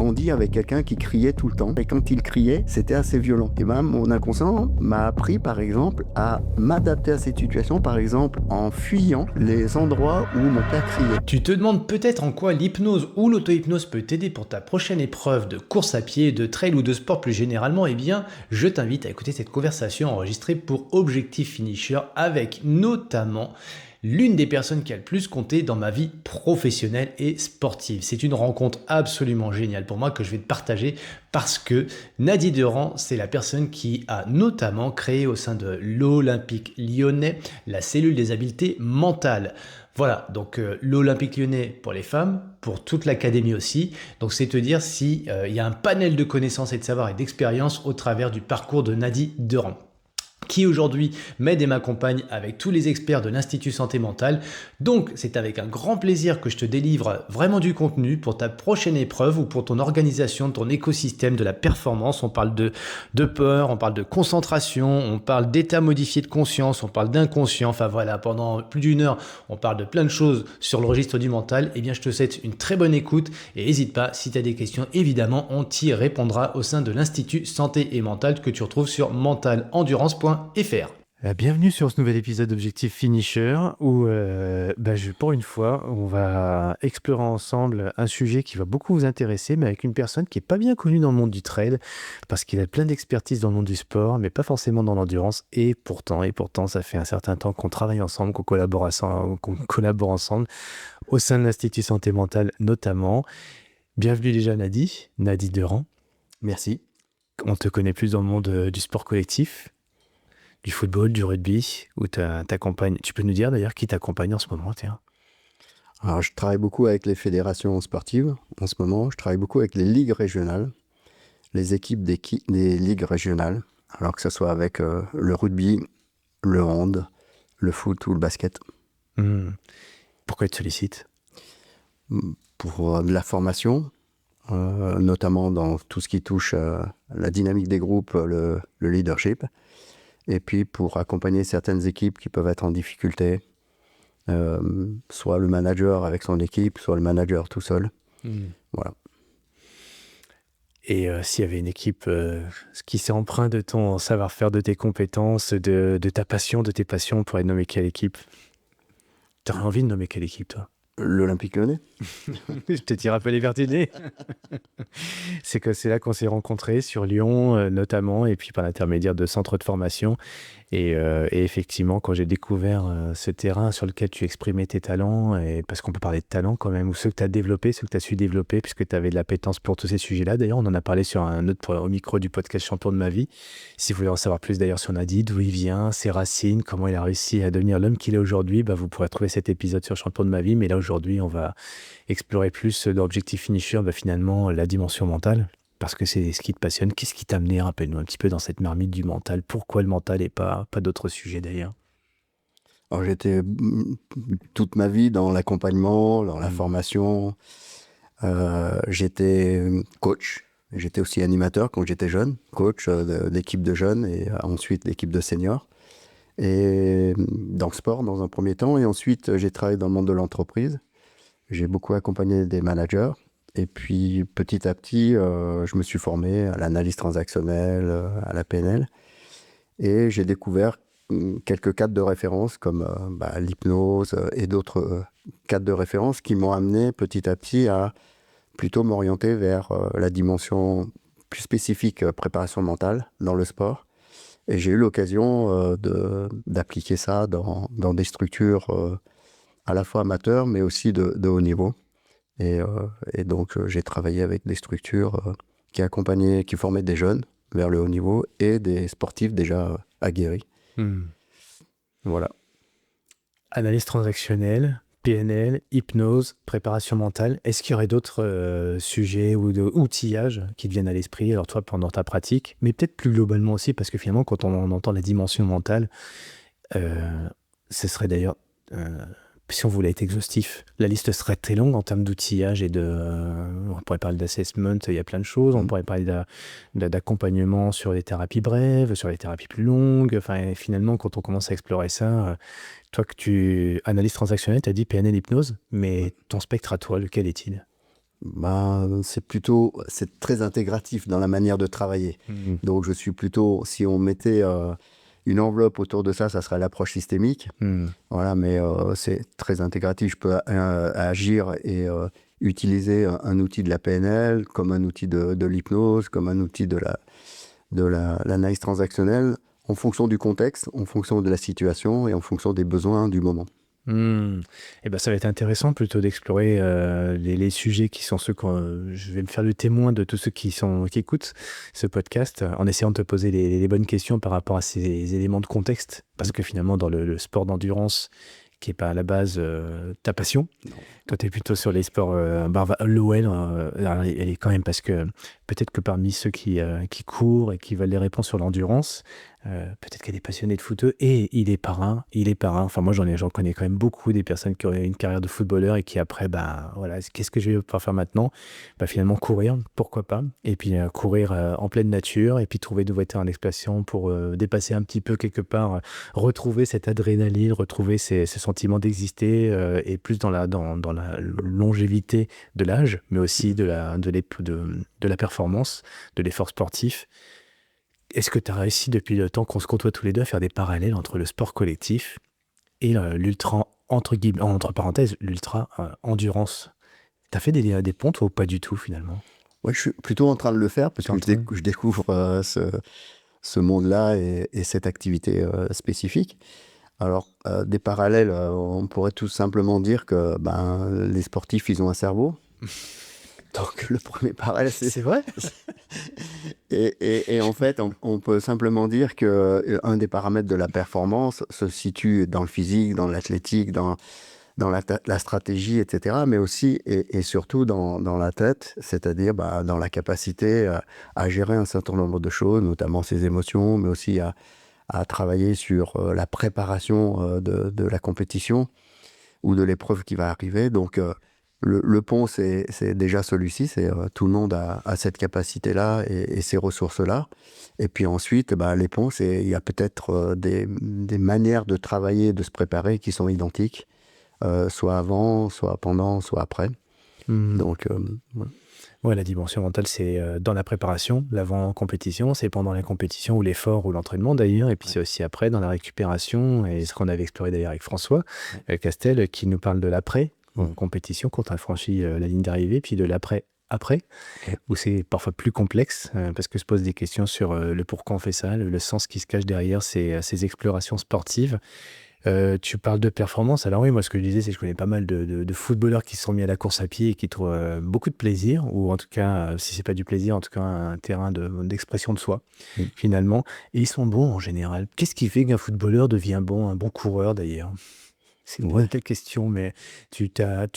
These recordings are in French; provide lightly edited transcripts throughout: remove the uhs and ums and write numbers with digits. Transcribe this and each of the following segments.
grandi avec quelqu'un qui criait tout le temps. Et quand il criait, c'était assez violent. Et ben, mon inconscient m'a appris, par exemple, à m'adapter à cette situation, par exemple, en fuyant les endroits où mon père criait. Tu te demandes peut-être en quoi l'hypnose ou l'auto-hypnose peut t'aider pour ta prochaine épreuve de course à pied, de trail ou de sport plus généralement. Eh bien, je t'invite à écouter cette conversation enregistrée pour Objectif Finisher avec notamment l'une des personnes qui a le plus compté dans ma vie professionnelle et sportive. C'est une rencontre absolument géniale pour moi que je vais te partager parce que Nadie Durand, c'est la personne qui a notamment créé au sein de l'Olympique Lyonnais la cellule des habiletés mentales. Voilà, donc l'Olympique Lyonnais pour les femmes, pour toute l'académie aussi. Donc c'est te dire si il y a un panel de connaissances et de savoir et d'expérience au travers du parcours de Nadie Durand, qui aujourd'hui m'aide et m'accompagne avec tous les experts de l'Institut Santé Mentale. Donc c'est avec un grand plaisir que je te délivre vraiment du contenu pour ta prochaine épreuve ou pour ton organisation, ton écosystème de la performance. On parle de peur, on parle de concentration, on parle d'état modifié de conscience, on parle d'inconscient. Enfin voilà, pendant plus d'une heure, on parle de plein de choses sur le registre du mental. Eh bien je te souhaite une très bonne écoute et n'hésite pas, si tu as des questions, évidemment, on t'y répondra au sein de l'Institut Santé et Mentale que tu retrouves sur mentalendurance.fr. Bienvenue sur ce nouvel épisode d'Objectif Finisher où, pour une fois, on va explorer ensemble un sujet qui va beaucoup vous intéresser, mais avec une personne qui n'est pas bien connue dans le monde du trail, parce qu'il a plein d'expertise dans le monde du sport, mais pas forcément dans l'endurance. Et pourtant, ça fait un certain temps qu'on travaille ensemble, qu'on collabore ensemble, au sein de l'Institut Santé Mentale notamment. Bienvenue déjà Nadie Durand. Merci. On te connaît plus dans le monde du sport collectif, du football, du rugby, où t'accompagnes. Tu peux nous dire d'ailleurs qui t'accompagne en ce moment, tiens? Alors, je travaille beaucoup avec les fédérations sportives en ce moment. Je travaille beaucoup avec les ligues régionales, les équipes des ligues régionales, alors que ce soit avec le rugby, le hand, le foot ou le basket. Pourquoi ils te sollicitent? Pour de la formation, notamment dans tout ce qui touche à la dynamique des groupes, le leadership. Et puis pour accompagner certaines équipes qui peuvent être en difficulté, soit le manager avec son équipe, soit le manager tout seul. Voilà. Et s'il y avait une équipe qui s'est empreinte de ton savoir-faire, de tes compétences, de ta passion, de tes passions, on pourrait nommer quelle équipe? T'aurais envie de nommer quelle équipe, toi? L'Olympique Lyonnais. Je te tire un peu les verres du nez. C'est là qu'on s'est rencontrés, sur Lyon notamment, et puis par l'intermédiaire de centres de formation. Et effectivement, quand j'ai découvert ce terrain sur lequel tu exprimais tes talents, et parce qu'on peut parler de talents quand même, ou ceux que tu as développés, ceux que tu as su développer, puisque tu avais de l'appétence pour tous ces sujets-là. D'ailleurs, on en a parlé sur au micro du podcast Champion de ma vie. Si vous voulez en savoir plus d'ailleurs sur Nadie, d'où il vient, ses racines, comment il a réussi à devenir l'homme qu'il est aujourd'hui, vous pourrez trouver cet épisode sur Champion de ma vie. Mais là, aujourd'hui, on va explorer plus dans Objectif Finisher, finalement, la dimension mentale. Parce que c'est ce qui te passionne. Qu'est-ce qui t'a amené, rappelle-nous un petit peu, dans cette marmite du mental? Pourquoi le mental et pas d'autres sujets d'ailleurs? Alors j'étais toute ma vie dans l'accompagnement, dans la formation. J'étais coach. J'étais aussi animateur quand j'étais jeune. Coach d'équipe de jeunes et ensuite d'équipe de seniors. Et dans le sport dans un premier temps. Et ensuite j'ai travaillé dans le monde de l'entreprise. J'ai beaucoup accompagné des managers. Et puis, petit à petit, je me suis formé à l'analyse transactionnelle, à la PNL. Et j'ai découvert quelques cadres de référence comme l'hypnose et d'autres cadres de référence qui m'ont amené petit à petit à plutôt m'orienter vers la dimension plus spécifique préparation mentale dans le sport. Et j'ai eu l'occasion d'appliquer ça dans des structures à la fois amateurs, mais aussi de haut niveau. Et donc, j'ai travaillé avec des structures qui formaient des jeunes vers le haut niveau et des sportifs déjà aguerris. Voilà. Analyse transactionnelle, PNL, hypnose, préparation mentale. Est-ce qu'il y aurait d'autres sujets ou d'outillages qui te viennent à l'esprit, alors toi, pendant ta pratique, mais peut-être plus globalement aussi, parce que finalement, quand on entend la dimension mentale, ce serait d'ailleurs... si on voulait être exhaustif, la liste serait très longue en termes d'outillage et on pourrait parler d'assessment, il y a plein de choses, on pourrait parler d'accompagnement sur les thérapies brèves, sur les thérapies plus longues, et finalement, quand on commence à explorer ça, toi que tu analyses transactionnelle, tu as dit PNL hypnose, mais ton spectre à toi, lequel est-il? C'est très intégratif dans la manière de travailler. Donc je suis plutôt, si on mettait une enveloppe autour de ça, ça serait l'approche systémique. Voilà, mais c'est très intégratif. Je peux agir et utiliser un outil de la PNL comme un outil de l'hypnose, comme un outil de l'analyse transactionnelle, en fonction du contexte, en fonction de la situation et en fonction des besoins du moment. Et ben, ça va être intéressant plutôt d'explorer les sujets qui sont ceux que je vais me faire le témoin de tous ceux qui écoutent ce podcast en essayant de te poser les bonnes questions par rapport à ces éléments de contexte. Parce que finalement, dans le sport d'endurance, qui n'est pas à la base ta passion, Non. toi, tu es plutôt sur les sports l'OL, elle est quand même parce que peut-être que parmi ceux qui courent et qui veulent des réponses sur l'endurance, peut-être qu'elle est passionnée de foot et il est parrain. Enfin, moi, j'en connais quand même beaucoup des personnes qui ont une carrière de footballeur et qui après, voilà, qu'est-ce que je vais pouvoir faire maintenant? Finalement, courir, pourquoi pas? Et puis, courir en pleine nature et puis trouver de nouvelles expressions pour dépasser un petit peu quelque part, retrouver cette adrénaline, retrouver ce sentiment d'exister et plus dans la longévité de l'âge, mais aussi de la performance, de l'effort sportif. Est-ce que tu as réussi depuis le temps qu'on se côtoie tous les deux à faire des parallèles entre le sport collectif et l'ultra, entre parenthèses, l'ultra endurance? Tu as fait des ponts, toi, ou pas du tout finalement? Ouais, je suis plutôt en train de le faire parce que je découvre ce monde-là et cette activité spécifique. Alors, des parallèles, on pourrait tout simplement dire que les sportifs, ils ont un cerveau. Donc, le premier parallèle, C'est vrai? Et en fait, on peut simplement dire qu'un des paramètres de la performance se situe dans le physique, dans l'athlétique, dans la stratégie, etc., mais aussi et surtout dans la tête, c'est-à-dire dans la capacité à gérer un certain nombre de choses, notamment ses émotions, mais aussi à travailler sur la préparation de la compétition ou de l'épreuve qui va arriver. Donc, le pont, c'est déjà celui-ci. C'est tout le monde a cette capacité-là et ces ressources-là. Et puis ensuite, les ponts, il y a peut-être des manières de travailler, de se préparer qui sont identiques, soit avant, soit pendant, soit après. Donc, voilà. Ouais, la dimension mentale, c'est dans la préparation, l'avant-compétition, c'est pendant la compétition ou l'effort ou l'entraînement d'ailleurs, et puis c'est aussi après dans la récupération, et ce qu'on avait exploré d'ailleurs avec François Castel, qui nous parle de l'après-compétition quand on a franchi la ligne d'arrivée, puis de l'après, où c'est parfois plus complexe, parce que se posent des questions sur le pourquoi on fait ça, le sens qui se cache derrière ces explorations sportives. Tu parles de performance. Alors oui, moi ce que je disais, c'est que je connais pas mal de footballeurs qui se sont mis à la course à pied et qui trouvent beaucoup de plaisir, ou en tout cas, si c'est pas du plaisir, en tout cas un terrain d'expression de soi, finalement. Et ils sont bons en général. Qu'est-ce qui fait qu'un footballeur devient bon, un bon coureur d'ailleurs? C'est une bonne question, mais tu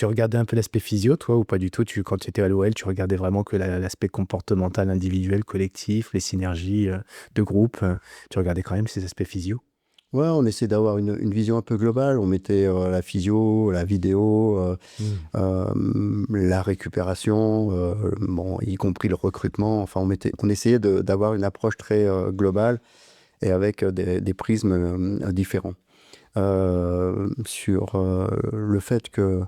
regardais un peu l'aspect physio, toi, ou pas du tout? Quand tu étais à l'OL, tu regardais vraiment que l'aspect comportemental, individuel, collectif, les synergies de groupe. Tu regardais quand même ces aspects physio? Ouais, on essaie d'avoir une vision un peu globale. On mettait la physio, la vidéo, la récupération, y compris le recrutement. Enfin, on essayait d'avoir une approche très globale et avec des prismes différents. Sur le fait que,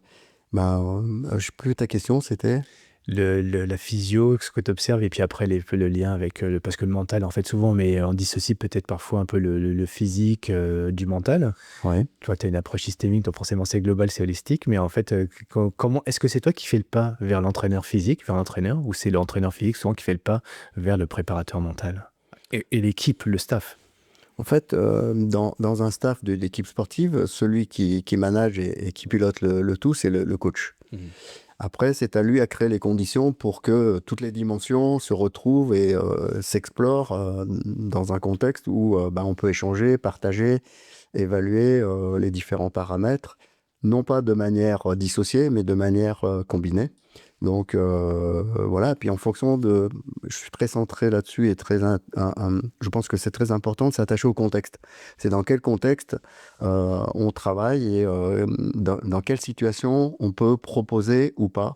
je sais plus, ta question, c'était... La physio, ce que tu observes, et puis après le lien avec parce que le mental, en fait, souvent, mais on dissocie peut-être parfois un peu le physique du mental. Ouais. Toi, tu as une approche systémique, donc forcément, c'est global, c'est holistique, mais en fait, comment est-ce que c'est toi qui fais le pas vers l'entraîneur physique, vers l'entraîneur, ou c'est l'entraîneur physique souvent qui fait le pas vers le préparateur mental? Et l'équipe, le staff? En fait, dans un staff d'équipe sportive, celui qui manage et qui pilote le tout, c'est le coach. Après, c'est à lui à créer les conditions pour que toutes les dimensions se retrouvent et s'explorent dans un contexte où on peut échanger, partager, évaluer les différents paramètres, non pas de manière dissociée, mais de manière combinée. Donc voilà, puis en fonction de... Je suis très centré là-dessus et je pense que c'est très important de s'attacher au contexte. C'est dans quel contexte on travaille et dans quelle situation on peut proposer ou pas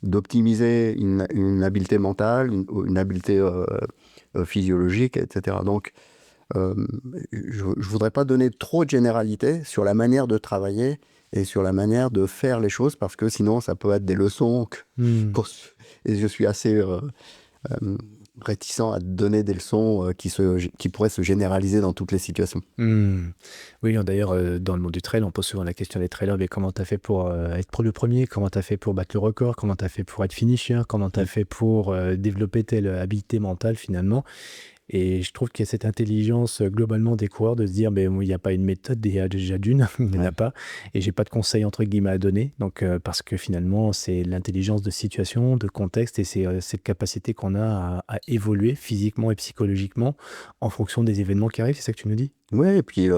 d'optimiser une habileté mentale, une habileté physiologique, etc. Donc, je ne voudrais pas donner trop de généralité sur la manière de travailler et sur la manière de faire les choses, parce que sinon, ça peut être des leçons. Et je suis assez réticent à donner des leçons qui pourraient se généraliser dans toutes les situations. Oui, d'ailleurs, dans le monde du trail, on pose souvent la question des trailers, mais comment tu as fait pour être le premier? Comment tu as fait pour battre le record? Comment tu as fait pour être finisher? Comment tu as fait pour développer telle habileté mentale finalement? Et je trouve qu'il y a cette intelligence globalement des coureurs de se dire, mais il n'y a pas une méthode déjà d'une, il n'y en a pas, et j'ai pas de conseils entre guillemets à donner, donc parce que finalement c'est l'intelligence de situation, de contexte, et c'est cette capacité qu'on a à évoluer physiquement et psychologiquement en fonction des événements qui arrivent, c'est ça que tu nous dis? Oui, et puis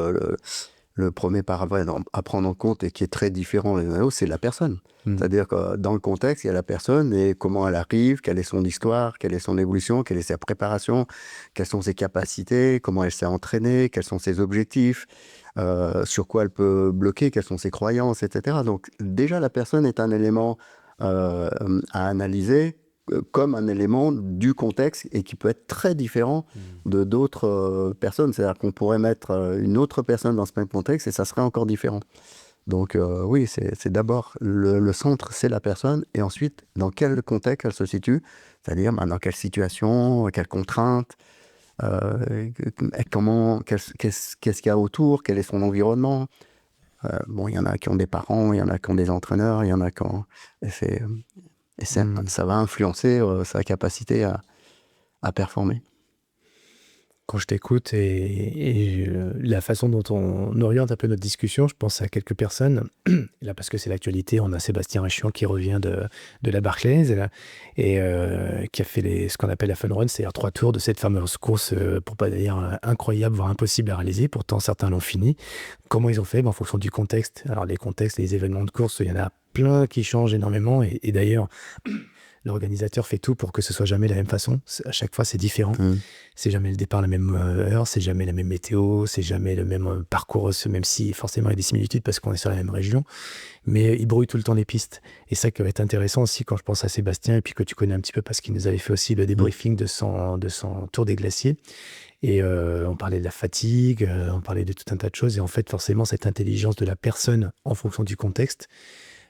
le premier paramètre à prendre en compte et qui est très différent les uns des autres, c'est la personne. C'est-à-dire que dans le contexte, il y a la personne et comment elle arrive, quelle est son histoire, quelle est son évolution, quelle est sa préparation, quelles sont ses capacités, comment elle s'est entraînée, quels sont ses objectifs, sur quoi elle peut bloquer, quelles sont ses croyances, etc. Donc déjà, la personne est un élément à analyser comme un élément du contexte et qui peut être très différent de d'autres personnes. C'est-à-dire qu'on pourrait mettre une autre personne dans ce même contexte et ça serait encore différent. Donc oui, c'est d'abord le centre, c'est la personne, et ensuite, dans quel contexte elle se situe, c'est-à-dire dans quelle situation, quelles contraintes, qu'est-ce qu'il y a autour, quel est son environnement. Bon, il y en a qui ont des parents, il y en a qui ont des entraîneurs, il y en a qui ont... ça va influencer sa capacité à performer. Quand je t'écoute et la façon dont on oriente un peu notre discussion, je pense à quelques personnes. Là, parce que c'est l'actualité, on a Sébastien Réchion qui revient de la Barclays et qui a fait ce qu'on appelle la fun run, c'est-à-dire 3 tours de cette fameuse course, pour pas dire incroyable, voire impossible à réaliser. Pourtant, certains l'ont fini. Comment ils ont fait? En fonction du contexte. Alors, les contextes, les événements de course, il y en a plein qui changent énormément. Et d'ailleurs, l'organisateur fait tout pour que ce soit jamais la même façon. À chaque fois, c'est différent. C'est jamais le départ à la même heure, c'est jamais la même météo, c'est jamais le même parcours, même si forcément il y a des similitudes parce qu'on est sur la même région. Mais il brouille tout le temps les pistes. Et ça qui va être intéressant aussi quand je pense à Sébastien, et puis que tu connais un petit peu parce qu'il nous avait fait aussi le débriefing de son tour des glaciers. Et on parlait de la fatigue, on parlait de tout un tas de choses. Et en fait, forcément, cette intelligence de la personne en fonction du contexte,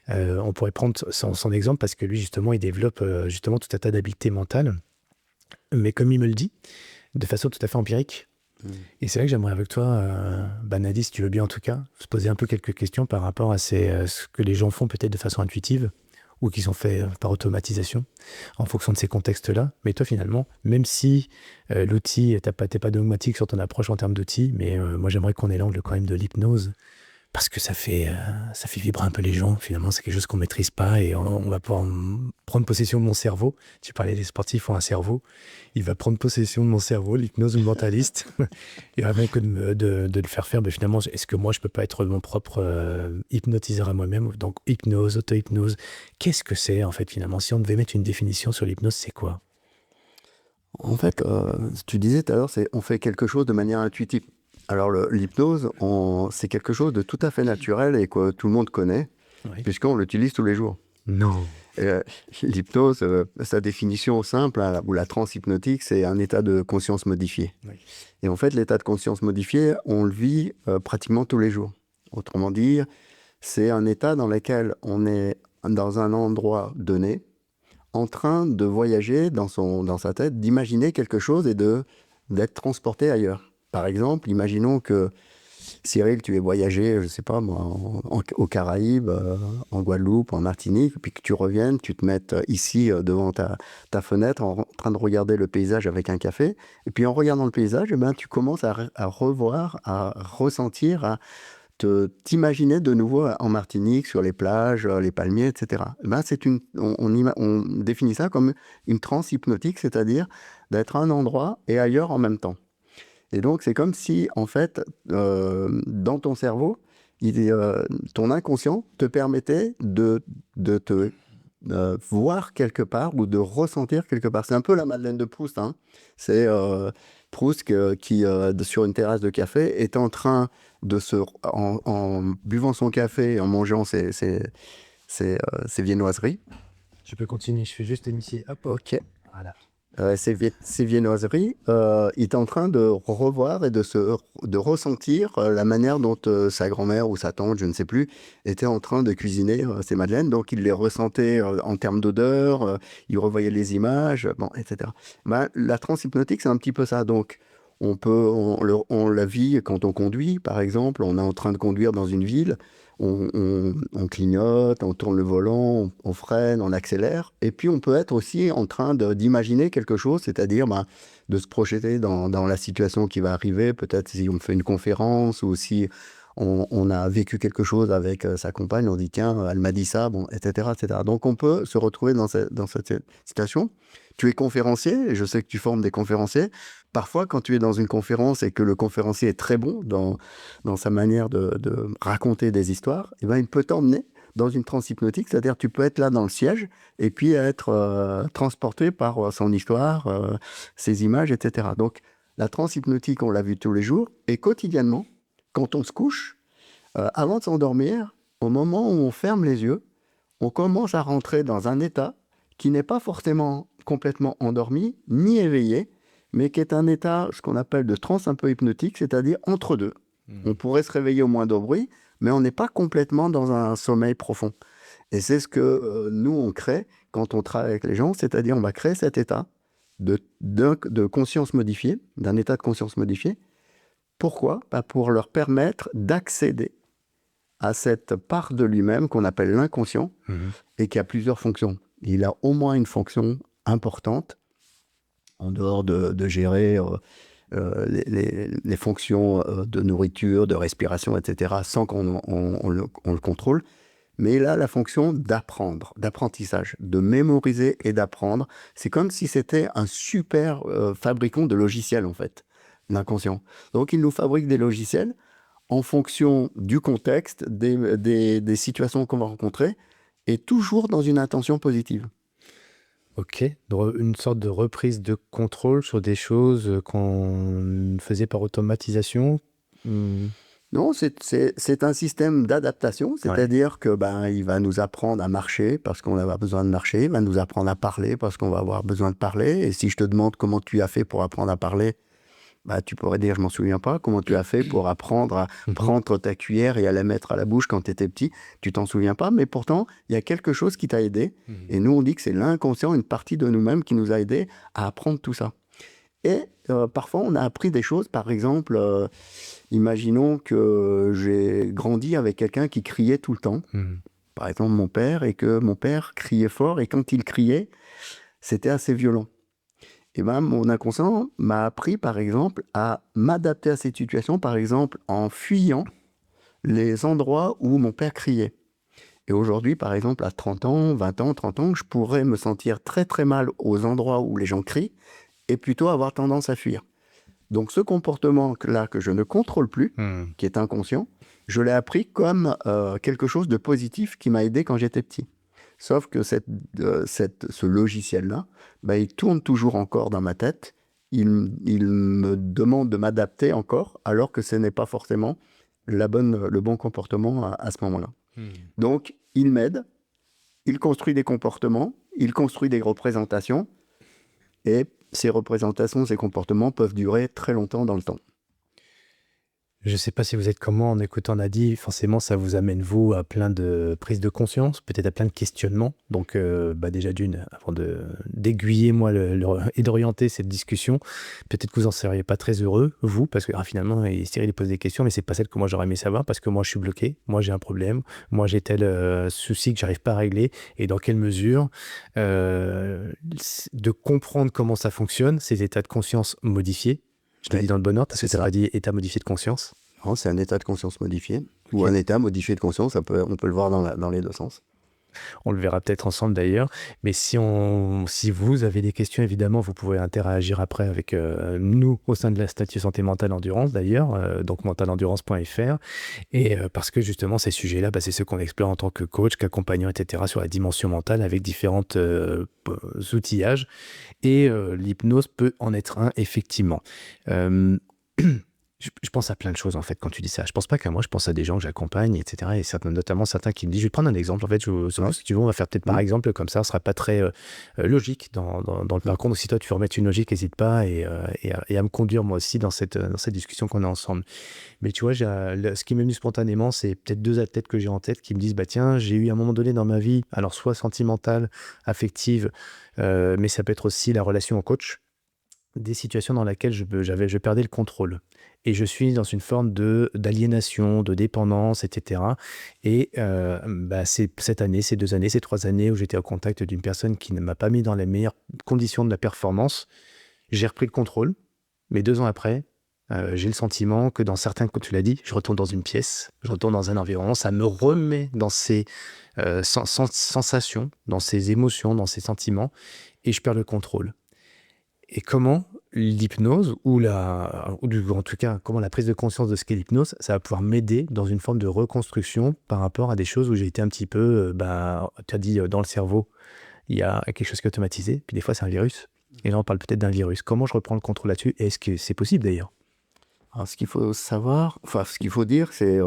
on pourrait prendre son exemple parce que lui, justement, il développe justement tout un tas d'habiletés mentales. Mais comme il me le dit, de façon tout à fait empirique. Et c'est là que j'aimerais avec toi, Nadi, si tu veux bien en tout cas, se poser un peu quelques questions par rapport à ce que les gens font peut-être de façon intuitive ou qui sont faits par automatisation en fonction de ces contextes-là. Mais toi, finalement, même si l'outil, t'es pas dogmatique sur ton approche en termes d'outils, mais moi, j'aimerais qu'on ait l'angle quand même de l'hypnose. Parce que ça fait vibrer un peu les gens. Finalement, c'est quelque chose qu'on ne maîtrise pas et on va pouvoir prendre possession de mon cerveau. Tu parlais des sportifs ont un cerveau. Il va prendre possession de mon cerveau, l'hypnose ou le mentaliste. Et rien que de le faire faire, finalement, est-ce que moi, je ne peux pas être mon propre hypnotiseur à moi-même? Donc, hypnose, auto-hypnose. Qu'est-ce que c'est, en fait, finalement? Si on devait mettre une définition sur l'hypnose, c'est quoi? En fait, tu disais tout à l'heure, on fait quelque chose de manière intuitive. Alors l'hypnose, c'est quelque chose de tout à fait naturel et que tout le monde connaît, puisqu'on l'utilise tous les jours. Non. L'hypnose, sa définition simple, ou la transe hypnotique, c'est un état de conscience modifié. Oui. Et en fait, l'état de conscience modifié, on le vit pratiquement tous les jours. Autrement dit, c'est un état dans lequel on est dans un endroit donné, en train de voyager dans sa tête, d'imaginer quelque chose et d'être transporté ailleurs. Par exemple, imaginons que, Cyril, tu es voyagé, je ne sais pas moi, aux Caraïbes, en Guadeloupe, en Martinique, puis que tu reviennes, tu te mettes ici devant ta fenêtre en train de regarder le paysage avec un café. Et puis en regardant le paysage, tu commences à revoir, à ressentir, à t'imaginer de nouveau en Martinique, sur les plages, les palmiers, etc. On définit ça comme une transe hypnotique, c'est-à-dire d'être à un endroit et ailleurs en même temps. Et donc, c'est comme si, en fait, dans ton cerveau, ton inconscient te permettait de te voir quelque part ou de ressentir quelque part. C'est un peu la Madeleine de Proust. Hein. C'est Proust qui, sur une terrasse de café, est en train de en buvant son café et en mangeant ses viennoiseries. Je peux continuer, je fais juste initier. Hop. Ok. Voilà. ces viennoiseries, il est en train de revoir et de ressentir la manière dont sa grand-mère ou sa tante, je ne sais plus, était en train de cuisiner ces madeleines. Donc, il les ressentait en termes d'odeur, il revoyait les images, bon, etc. Ben, la transe hypnotique, c'est un petit peu ça. Donc, on la vit quand on conduit, par exemple. On est en train de conduire dans une ville. On clignote, on tourne le volant, on freine, on accélère. Et puis, on peut être aussi en train d'imaginer quelque chose, c'est-à-dire de se projeter dans la situation qui va arriver. Peut-être si on fait une conférence ou si on a vécu quelque chose avec sa compagne, on dit, tiens, elle m'a dit ça, bon, etc., etc. Donc, on peut se retrouver dans cette situation. Tu es conférencier, et je sais que tu formes des conférenciers. Parfois, quand tu es dans une conférence et que le conférencier est très bon dans sa manière de raconter des histoires, eh ben, il peut t'emmener dans une transe hypnotique, c'est-à-dire tu peux être là dans le siège et puis être transporté par son histoire, ses images, etc. Donc, la transe hypnotique, on l'a vu tous les jours, et quotidiennement, quand on se couche, avant de s'endormir, au moment où on ferme les yeux, on commence à rentrer dans un état qui n'est pas forcément complètement endormi, ni éveillé, mais qui est un état, ce qu'on appelle de transe un peu hypnotique, c'est-à-dire entre deux. On pourrait se réveiller au moindre bruit, mais on n'est pas complètement dans un sommeil profond. Et c'est ce que nous, on crée quand on travaille avec les gens, c'est-à-dire on va créer cet état de conscience modifiée, d'un état de conscience modifié. Pourquoi ? Pour leur permettre d'accéder à cette part de lui-même qu'on appelle l'inconscient et qui a plusieurs fonctions. Il a au moins une fonction importante, en dehors de gérer les fonctions de nourriture, de respiration, etc., sans qu'on le contrôle. Mais il a la fonction d'apprendre, d'apprentissage, de mémoriser et d'apprendre. C'est comme si c'était un super fabricant de logiciels, en fait, l'inconscient. Donc, il nous fabrique des logiciels en fonction du contexte, des situations qu'on va rencontrer, et toujours dans une intention positive. Ok, une sorte de reprise de contrôle sur des choses qu'on faisait par automatisation. Non, c'est un système d'adaptation, c'est-à-dire que il va nous apprendre à marcher parce qu'on va besoin de marcher, il va nous apprendre à parler parce qu'on va avoir besoin de parler. Et si je te demande comment tu as fait pour apprendre à parler, tu pourrais dire je m'en souviens pas. Comment tu as fait pour apprendre à prendre ta cuillère et à la mettre à la bouche quand tu étais petit, tu t'en souviens pas, mais pourtant il y a quelque chose qui t'a aidé. Et nous on dit que c'est l'inconscient, une partie de nous-mêmes qui nous a aidé à apprendre tout ça. Et parfois, on a appris des choses. Par exemple, imaginons que j'ai grandi avec quelqu'un qui criait tout le temps. Par exemple, mon père, et que mon père criait fort. Et quand il criait, c'était assez violent. Et mon inconscient m'a appris, par exemple, à m'adapter à cette situation, par exemple, en fuyant les endroits où mon père criait. Et aujourd'hui, par exemple, à 30 ans, 20 ans, 30 ans, je pourrais me sentir très, très mal aux endroits où les gens crient, et plutôt avoir tendance à fuir. Donc ce comportement-là que je ne contrôle plus, qui est inconscient, je l'ai appris comme quelque chose de positif qui m'a aidé quand j'étais petit. Sauf que ce logiciel-là, il tourne toujours encore dans ma tête. Il me demande de m'adapter encore, alors que ce n'est pas forcément le bon comportement à ce moment-là. Donc il m'aide, il construit des comportements, il construit des représentations, et ces représentations, ces comportements peuvent durer très longtemps dans le temps. Je ne sais pas si vous êtes comment en écoutant Nadi, forcément ça vous amène vous à plein de prises de conscience, peut-être à plein de questionnements. Donc déjà d'une, avant d'aiguiller moi et d'orienter cette discussion, peut-être que vous en seriez pas très heureux, vous, parce que finalement Cyril pose des questions, mais c'est pas celle que moi j'aurais aimé savoir, parce que moi je suis bloqué, moi j'ai un problème, moi j'ai tel souci que j'arrive pas à régler, et dans quelle mesure de comprendre comment ça fonctionne, ces états de conscience modifiés. Je te dis dans le bon ordre, parce que ça pas dit état modifié de conscience. Non, c'est un état de conscience modifié, ou un état modifié de conscience, on peut le voir dans les deux sens. On le verra peut-être ensemble d'ailleurs, mais si vous avez des questions, évidemment, vous pouvez interagir après avec nous au sein de l'Institut Santé Mentale Endurance d'ailleurs, donc mentalendurance.fr, et parce que justement ces sujets-là, c'est ceux qu'on explore en tant que coach, qu'accompagnant, etc. sur la dimension mentale avec différentes outillages, et l'hypnose peut en être un, effectivement. Je pense à plein de choses en fait quand tu dis ça. Je pense pas qu'à moi, je pense à des gens que j'accompagne, etc. Et notamment certains qui me disent, je vais te prendre un exemple. En fait, si tu veux, on va faire peut-être par exemple comme ça sera pas très logique dans le parcours. Donc si toi tu veux remettre une logique, n'hésite pas et à me conduire moi aussi dans cette discussion qu'on a ensemble. Mais tu vois, ce qui m'est venu spontanément, c'est peut-être deux athlètes que j'ai en tête qui me disent, bah tiens, j'ai eu un moment donné dans ma vie, alors soit sentimentale, affective, mais ça peut être aussi la relation au coach, des situations dans lesquelles je perdais le contrôle. Et je suis dans une forme d'aliénation, de dépendance, etc. Et c'est cette année, ces 2 années, ces 3 années où j'étais au contact d'une personne qui ne m'a pas mis dans les meilleures conditions de la performance, j'ai repris le contrôle. Mais 2 ans après, j'ai le sentiment que dans certains, comme tu l'as dit, je retourne dans une pièce, je retourne dans un environnement, ça me remet dans ces sensations, dans ces émotions, dans ces sentiments, et je perds le contrôle. Et comment l'hypnose, en tout cas, comment la prise de conscience de ce qu'est l'hypnose, ça va pouvoir m'aider dans une forme de reconstruction par rapport à des choses où j'ai été un petit peu, tu as dit, dans le cerveau, il y a quelque chose qui est automatisé, puis des fois c'est un virus. Et là, on parle peut-être d'un virus. Comment je reprends le contrôle là-dessus? Et est-ce que c'est possible d'ailleurs? Alors, ce qu'il faut savoir, enfin, ce qu'il faut dire, c'est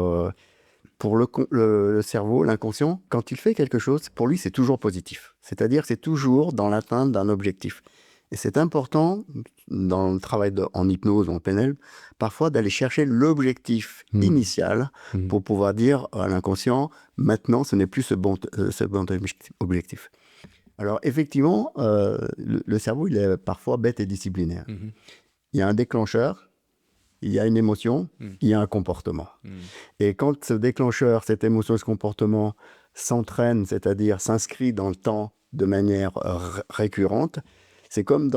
pour le cerveau, l'inconscient, quand il fait quelque chose, pour lui, c'est toujours positif. C'est-à-dire, c'est toujours dans l'atteinte d'un objectif. Et c'est important, dans le travail en hypnose ou en PNL, parfois d'aller chercher l'objectif initial pour pouvoir dire à l'inconscient, maintenant, ce n'est plus ce bon objectif. Alors, effectivement, le cerveau, il est parfois bête et disciplinaire. Il y a un déclencheur, il y a une émotion, il y a un comportement. Et quand ce déclencheur, cette émotion, ce comportement s'entraîne, c'est-à-dire s'inscrit dans le temps de manière récurrente, c'est comme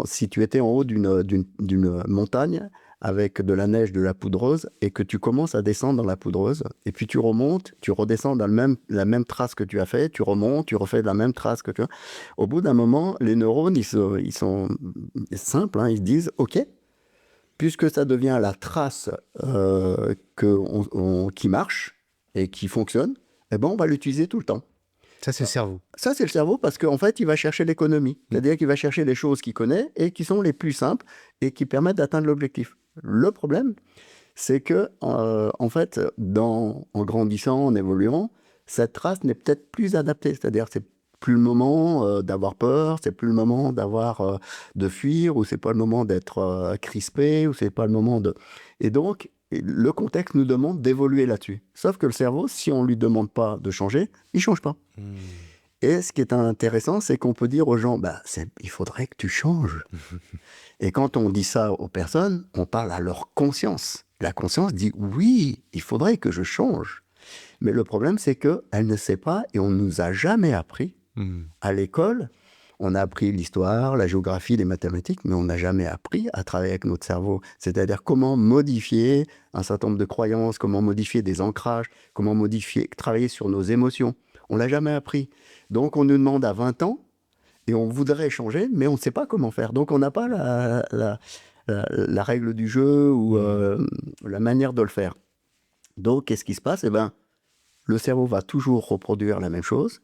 si tu étais en haut d'une montagne avec de la neige, de la poudreuse, et que tu commences à descendre dans la poudreuse, et puis tu remontes, tu redescends dans la même trace que tu as fait, tu remontes, tu refais la même trace que tu as. Au bout d'un moment, les neurones, ils sont simples, ils se disent, OK, puisque ça devient la trace qui marche et qui fonctionne, on va l'utiliser tout le temps. Ça, c'est le cerveau. Ça, c'est le cerveau parce qu'en fait, il va chercher l'économie. C'est-à-dire qu'il va chercher les choses qu'il connaît et qui sont les plus simples et qui permettent d'atteindre l'objectif. Le problème, c'est que, en fait, en grandissant, en évoluant, cette trace n'est peut-être plus adaptée. C'est-à-dire, c'est plus le moment d'avoir peur, c'est plus le moment de fuir, ou c'est pas le moment d'être crispé, ou c'est pas le moment de... Et donc, le contexte nous demande d'évoluer là-dessus. Sauf que le cerveau, si on lui demande pas de changer, il change pas. Et ce qui est intéressant, c'est qu'on peut dire aux gens, il faudrait que tu changes. Et quand on dit ça aux personnes, on parle à leur conscience. La conscience dit, oui, il faudrait que je change. Mais le problème, c'est qu'elle ne sait pas et on ne nous a jamais appris. À l'école, on a appris l'histoire, la géographie, les mathématiques, mais on n'a jamais appris à travailler avec notre cerveau. C'est-à-dire comment modifier un certain nombre de croyances, comment modifier des ancrages, comment travailler sur nos émotions. On ne l'a jamais appris. Donc on nous demande à 20 ans, et on voudrait changer, mais on ne sait pas comment faire. Donc on n'a pas la règle du jeu ou la manière de le faire. Donc qu'est-ce qui se passe? Le cerveau va toujours reproduire la même chose.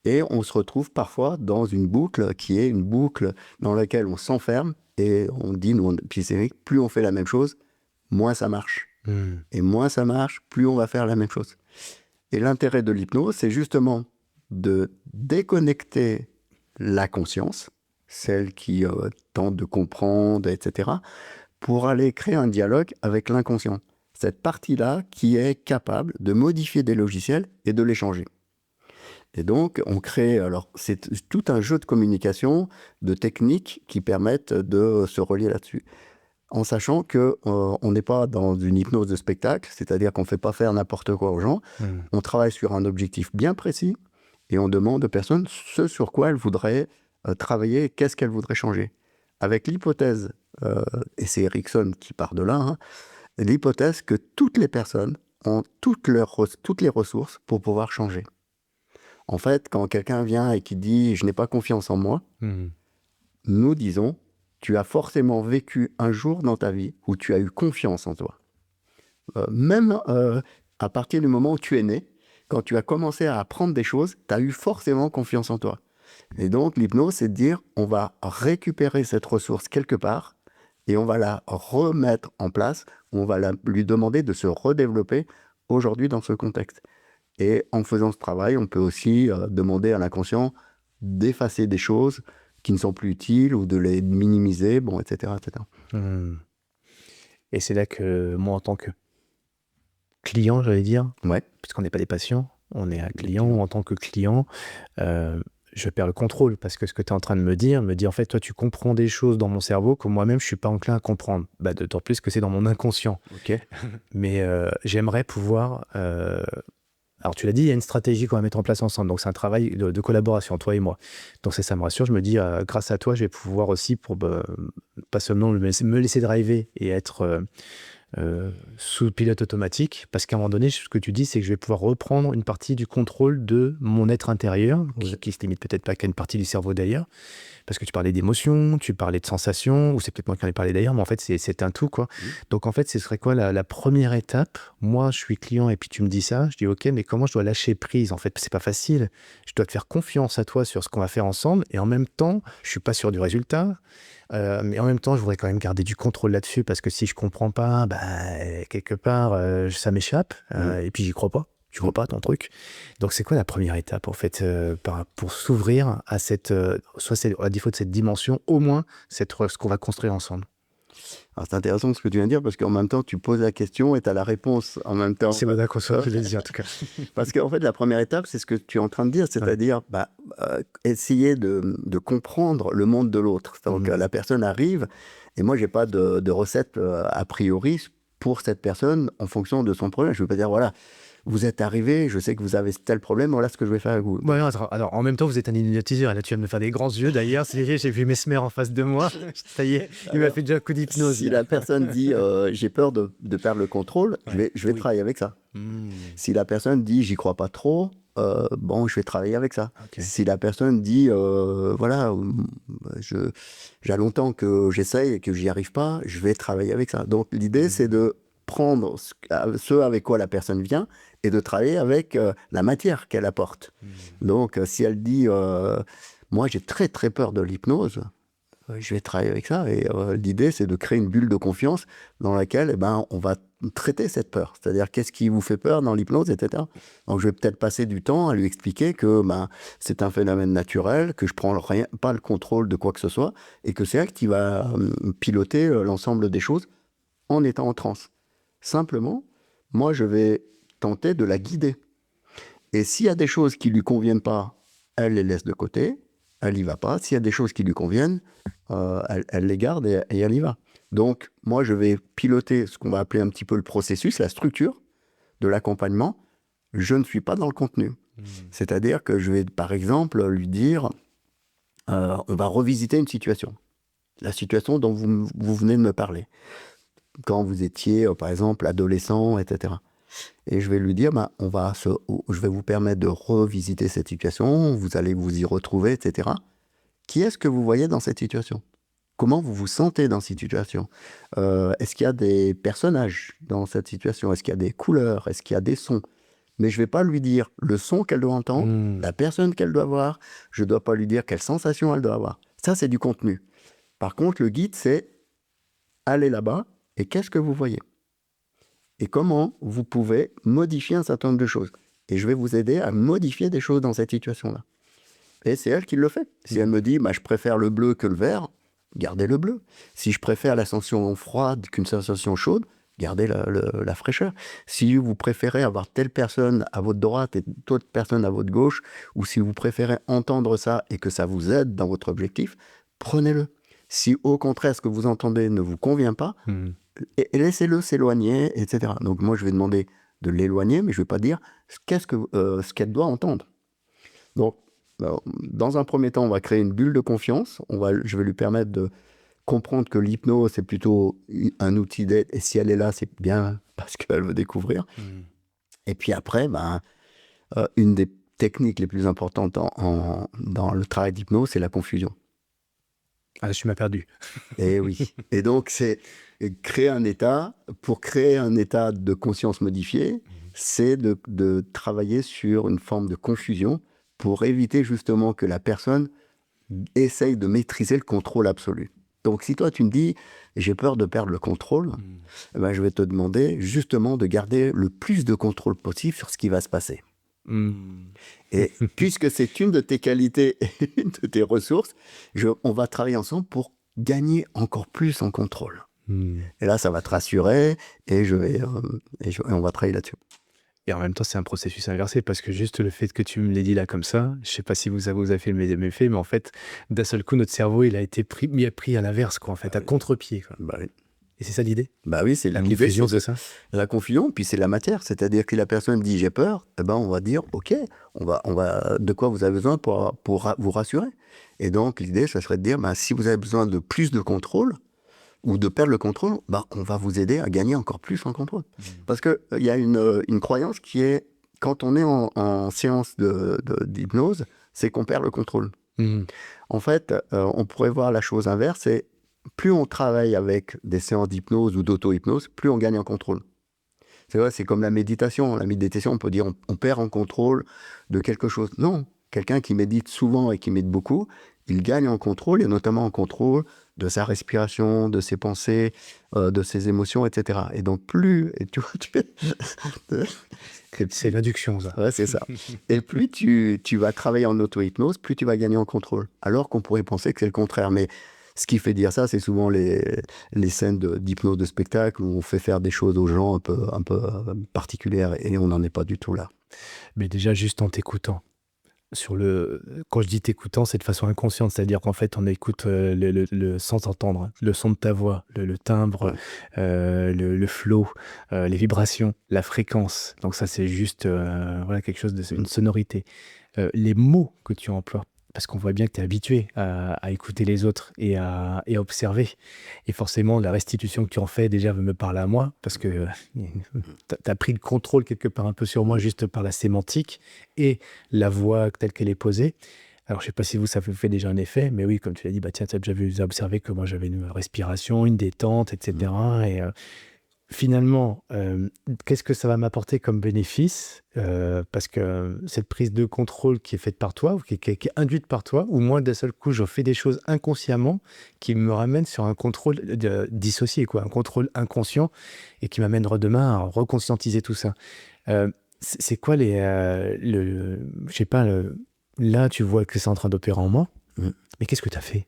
Et on se retrouve parfois dans une boucle qui est une boucle dans laquelle on s'enferme et on dit, puis c'est vrai, plus on fait la même chose, moins ça marche. Et moins ça marche, plus on va faire la même chose. Et l'intérêt de l'hypnose, c'est justement de déconnecter la conscience, celle qui tente de comprendre, etc., pour aller créer un dialogue avec l'inconscient. Cette partie-là qui est capable de modifier des logiciels et de les changer. Et donc, on crée, alors c'est tout un jeu de communication, de techniques qui permettent de se relier là-dessus. En sachant qu'on n'est pas dans une hypnose de spectacle, c'est-à-dire qu'on ne fait pas faire n'importe quoi aux gens. On travaille sur un objectif bien précis et on demande aux personnes ce sur quoi elles voudraient travailler, qu'est-ce qu'elles voudraient changer. Avec l'hypothèse, et c'est Erickson qui part de là, l'hypothèse que toutes les personnes ont toutes les ressources pour pouvoir changer. En fait, quand quelqu'un vient et qui dit « je n'ai pas confiance en moi », nous disons « tu as forcément vécu un jour dans ta vie où tu as eu confiance en toi ». Même à partir du moment où tu es né, quand tu as commencé à apprendre des choses, tu as eu forcément confiance en toi. Et donc, l'hypnose, c'est de dire on va récupérer cette ressource quelque part et on va la remettre en place, on va lui demander de se redévelopper aujourd'hui dans ce contexte. Et en faisant ce travail, on peut aussi demander à l'inconscient d'effacer des choses qui ne sont plus utiles ou de les minimiser, bon, etc., etc. Et c'est là que moi, en tant que client, j'allais dire, Ouais. puisqu'on n'est pas des patients, on est un client. En tant que client, je perds le contrôle parce que ce que tu es en train de me dit, en fait, toi, tu comprends des choses dans mon cerveau que moi-même, je suis pas enclin à comprendre. Bah, d'autant plus que c'est dans mon inconscient. Ok. Mais j'aimerais pouvoir... Alors, tu l'as dit, il y a une stratégie qu'on va mettre en place ensemble. Donc, c'est un travail de collaboration, toi et moi. Donc, ça me rassure. Je me dis, grâce à toi, je vais pouvoir aussi, pas seulement me laisser driver et être sous pilote automatique, parce qu'à un moment donné, ce que tu dis, c'est que je vais pouvoir reprendre une partie du contrôle de mon être intérieur, qui se limite peut-être pas qu'à une partie du cerveau d'ailleurs, parce que tu parlais d'émotions, tu parlais de sensations, ou c'est peut-être moi qui en ai parlé d'ailleurs, mais en fait, c'est un tout, quoi. Donc, en fait, ce serait quoi la première étape? Moi, je suis client et puis tu me dis ça, je dis ok, mais comment je dois lâcher prise? En fait, c'est pas facile. Je dois te faire confiance à toi sur ce qu'on va faire ensemble, et en même temps, je suis pas sûr du résultat. Mais en même temps, je voudrais quand même garder du contrôle là-dessus parce que si je comprends pas, bah, quelque part, ça m'échappe et puis j'y crois pas. Tu crois pas à ton truc. Donc, c'est quoi la première étape, en fait, pour s'ouvrir à cette, soit à défaut de cette dimension, au moins ce qu'on va construire ensemble? Alors, c'est intéressant ce que tu viens de dire parce qu'en même temps, tu poses la question et tu as la réponse en même temps. C'est mon inconscient, je l'ai dit en tout cas. Parce qu'en fait, la première étape, c'est ce que tu es en train de dire, c'est-à-dire essayer de comprendre le monde de l'autre. Donc, la personne arrive et moi, je n'ai pas de recette a priori pour cette personne en fonction de son problème. Je ne veux pas dire, voilà, vous êtes arrivé, je sais que vous avez tel problème, voilà ce que je vais faire avec vous. Ouais, alors, en même temps, vous êtes un hypnotiseur. Et là, tu viens de me faire des grands yeux d'ailleurs. J'ai vu Mesmer en face de moi. Ça y est, il m'a fait déjà un coup d'hypnose. Si la personne dit j'ai peur de perdre le contrôle, je vais travailler avec ça. Si la personne dit j'y crois pas trop, bon, je vais travailler avec ça. Okay. Si la personne dit voilà, j'ai longtemps que j'essaye et que j'y arrive pas, je vais travailler avec ça. Donc l'idée c'est de prendre ce avec quoi la personne vient et de travailler avec la matière qu'elle apporte. Donc si elle dit moi j'ai très très peur de l'hypnose, je vais travailler avec ça. Et l'idée, c'est de créer une bulle de confiance dans laquelle on va traiter cette peur. C'est-à-dire, qu'est-ce qui vous fait peur dans l'hypnose, etc. Donc, je vais peut-être passer du temps à lui expliquer que c'est un phénomène naturel, que je ne prends pas le contrôle de quoi que ce soit, et que c'est elle qui va piloter l'ensemble des choses en étant en transe. Simplement, moi, je vais tenter de la guider. Et s'il y a des choses qui ne lui conviennent pas, elle les laisse de côté. Elle n'y va pas. S'il y a des choses qui lui conviennent, elle les garde et elle y va. Donc, moi, je vais piloter ce qu'on va appeler un petit peu le processus, la structure de l'accompagnement. Je ne suis pas dans le contenu. C'est-à-dire que je vais, par exemple, lui dire on va revisiter une situation. La situation dont vous venez de me parler. Quand vous étiez, par exemple, adolescent, etc. Et je vais lui dire, je vais vous permettre de revisiter cette situation, vous allez vous y retrouver, etc. Qui est-ce que vous voyez dans cette situation? Comment vous vous sentez dans cette situation? Est-ce qu'il y a des personnages dans cette situation? Est-ce qu'il y a des couleurs? Est-ce qu'il y a des sons? Mais je ne vais pas lui dire le son qu'elle doit entendre, la personne qu'elle doit voir. Je ne dois pas lui dire quelle sensation elle doit avoir. Ça, c'est du contenu. Par contre, le guide, c'est aller là-bas et qu'est-ce que vous voyez? Et comment vous pouvez modifier un certain nombre de choses. Et je vais vous aider à modifier des choses dans cette situation-là. Et c'est elle qui le fait. Si elle me dit, je préfère le bleu que le vert, gardez le bleu. Si je préfère la sensation froide qu'une sensation chaude, gardez la fraîcheur. Si vous préférez avoir telle personne à votre droite et telle personne à votre gauche, ou si vous préférez entendre ça et que ça vous aide dans votre objectif, prenez-le. Si au contraire, ce que vous entendez ne vous convient pas, et laissez-le s'éloigner, etc. Donc moi, je vais demander de l'éloigner, mais je ne vais pas dire ce qu'elle doit entendre. Donc, dans un premier temps, on va créer une bulle de confiance. Je vais lui permettre de comprendre que l'hypnose, c'est plutôt un outil d'aide. Et si elle est là, c'est bien parce qu'elle veut découvrir. Et puis après, une des techniques les plus importantes dans le travail d'hypnose, c'est la confusion. Ah, je m'as perdu. Et oui. Et donc, c'est créer un état. Pour créer un état de conscience modifié, c'est de travailler sur une forme de confusion pour éviter justement que la personne essaye de maîtriser le contrôle absolu. Donc, si toi, tu me dis, j'ai peur de perdre le contrôle, eh ben, je vais te demander justement de garder le plus de contrôle possible sur ce qui va se passer. Et puisque c'est une de tes qualités et une de tes ressources, on va travailler ensemble pour gagner encore plus en contrôle. Et là, ça va te rassurer et on va travailler là-dessus. Et en même temps, c'est un processus inversé parce que juste le fait que tu me l'aies dit là comme ça, je sais pas si vous avez fait le même effet, mais en fait, d'un seul coup, notre cerveau, il a été pris à l'inverse, quoi, en fait, à contre-pied, quoi. Bah oui. Et c'est ça l'idée? Bah oui, c'est La l'idée, confusion, c'est c'est ça? la confusion, puis c'est la matière. C'est-à-dire que la personne dit j'ai peur, eh ben on va dire ok, de quoi vous avez besoin pour vous rassurer. Et donc l'idée, ça serait de dire si vous avez besoin de plus de contrôle ou de perdre le contrôle, on va vous aider à gagner encore plus en contrôle. Parce qu'il y a une croyance qui est, quand on est en séance d'hypnose, c'est qu'on perd le contrôle. En fait, on pourrait voir la chose inverse, c'est plus on travaille avec des séances d'hypnose ou d'auto-hypnose, plus on gagne en contrôle. C'est vrai, c'est comme la méditation. La méditation, on peut dire on perd en contrôle de quelque chose. Non, quelqu'un qui médite souvent et qui médite beaucoup, il gagne en contrôle, et notamment en contrôle de sa respiration, de ses pensées, de ses émotions, etc. Et donc plus... Et tu vois, c'est l'induction, ça. Ouais, c'est ça. Et plus tu vas travailler en auto-hypnose, plus tu vas gagner en contrôle. Alors qu'on pourrait penser que c'est le contraire. Mais ce qui fait dire ça, c'est souvent les scènes d'hypnose de spectacle où on fait faire des choses aux gens un peu particulières, et on n'en est pas du tout là. Mais déjà, juste en t'écoutant. Quand je dis t'écoutant, c'est de façon inconsciente, c'est-à-dire qu'en fait, on écoute sans entendre, le son de ta voix, le timbre, le flow, les vibrations, la fréquence. Donc ça, c'est juste voilà, quelque chose une sonorité. Les mots que tu emploies, parce qu'on voit bien que tu es habitué à écouter les autres et à observer. Et forcément, la restitution que tu en fais, déjà, me parle à moi, parce que tu as pris le contrôle quelque part un peu sur moi, juste par la sémantique et la voix telle qu'elle est posée. Alors, je ne sais pas si ça vous fait déjà un effet, mais oui, comme tu l'as dit, tiens, tu as déjà observé que moi, j'avais une respiration, une détente, etc. Et finalement, qu'est-ce que ça va m'apporter comme bénéfice? Parce que cette prise de contrôle qui est faite par toi, ou qui est induite par toi, ou moi, d'un seul coup, je fais des choses inconsciemment qui me ramènent sur un contrôle dissocié, quoi, un contrôle inconscient, et qui m'amène demain à reconscientiser tout ça. C'est quoi je sais pas, là, tu vois que c'est en train d'opérer en moi, mais qu'est-ce que tu as fait?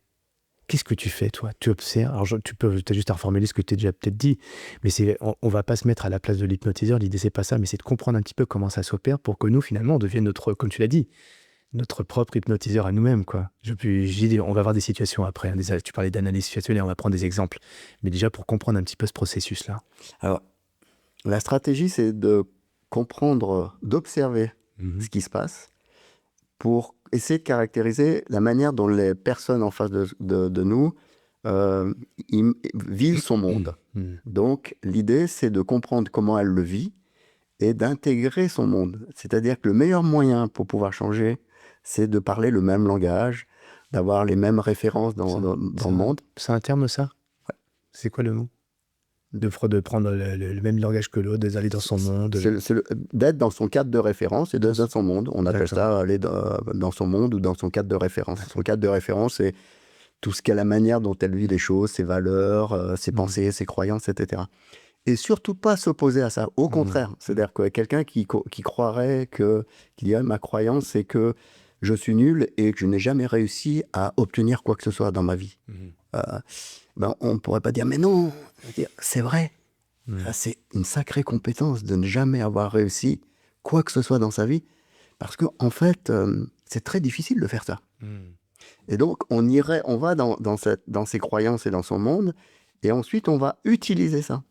Qu'est-ce que tu fais, toi? Tu observes. Alors, tu as juste à reformuler ce que tu as déjà peut-être dit, mais on va pas se mettre à la place de l'hypnotiseur. L'idée, c'est pas ça, mais c'est de comprendre un petit peu comment ça s'opère pour que nous, finalement, on devienne comme tu l'as dit, notre propre hypnotiseur à nous-mêmes, quoi. On va avoir des situations après. Hein, tu parlais d'analyse situationnelle, on va prendre des exemples. Mais déjà, pour comprendre un petit peu ce processus-là. Alors, la stratégie, c'est de comprendre, d'observer ce qui se passe pour essayer de caractériser la manière dont les personnes en face de nous vivent son monde. Donc, l'idée, c'est de comprendre comment elle le vit et d'intégrer son monde. C'est-à-dire que le meilleur moyen pour pouvoir changer, c'est de parler le même langage, d'avoir les mêmes références dans le monde. C'est un terme, ça? Ouais. C'est quoi le mot? De prendre le même langage que l'autre, d'aller dans son monde. D'être dans son cadre de référence et d'être dans son monde. On appelle ça aller dans son monde ou dans son cadre de référence. Son cadre de référence, c'est tout ce qu'est la manière dont elle vit les choses, ses valeurs, ses pensées, ses croyances, etc. Et surtout pas s'opposer à ça. Au contraire, c'est-à-dire que quelqu'un qui croirait qu'il y a ma croyance, c'est que je suis nul et que je n'ai jamais réussi à obtenir quoi que ce soit dans ma vie. On ne pourrait pas dire, mais non, c'est vrai. C'est une sacrée compétence de ne jamais avoir réussi quoi que ce soit dans sa vie. Parce qu'en fait, c'est très difficile de faire ça. Et donc, on va dans ses croyances et dans son monde, et ensuite, on va utiliser ça.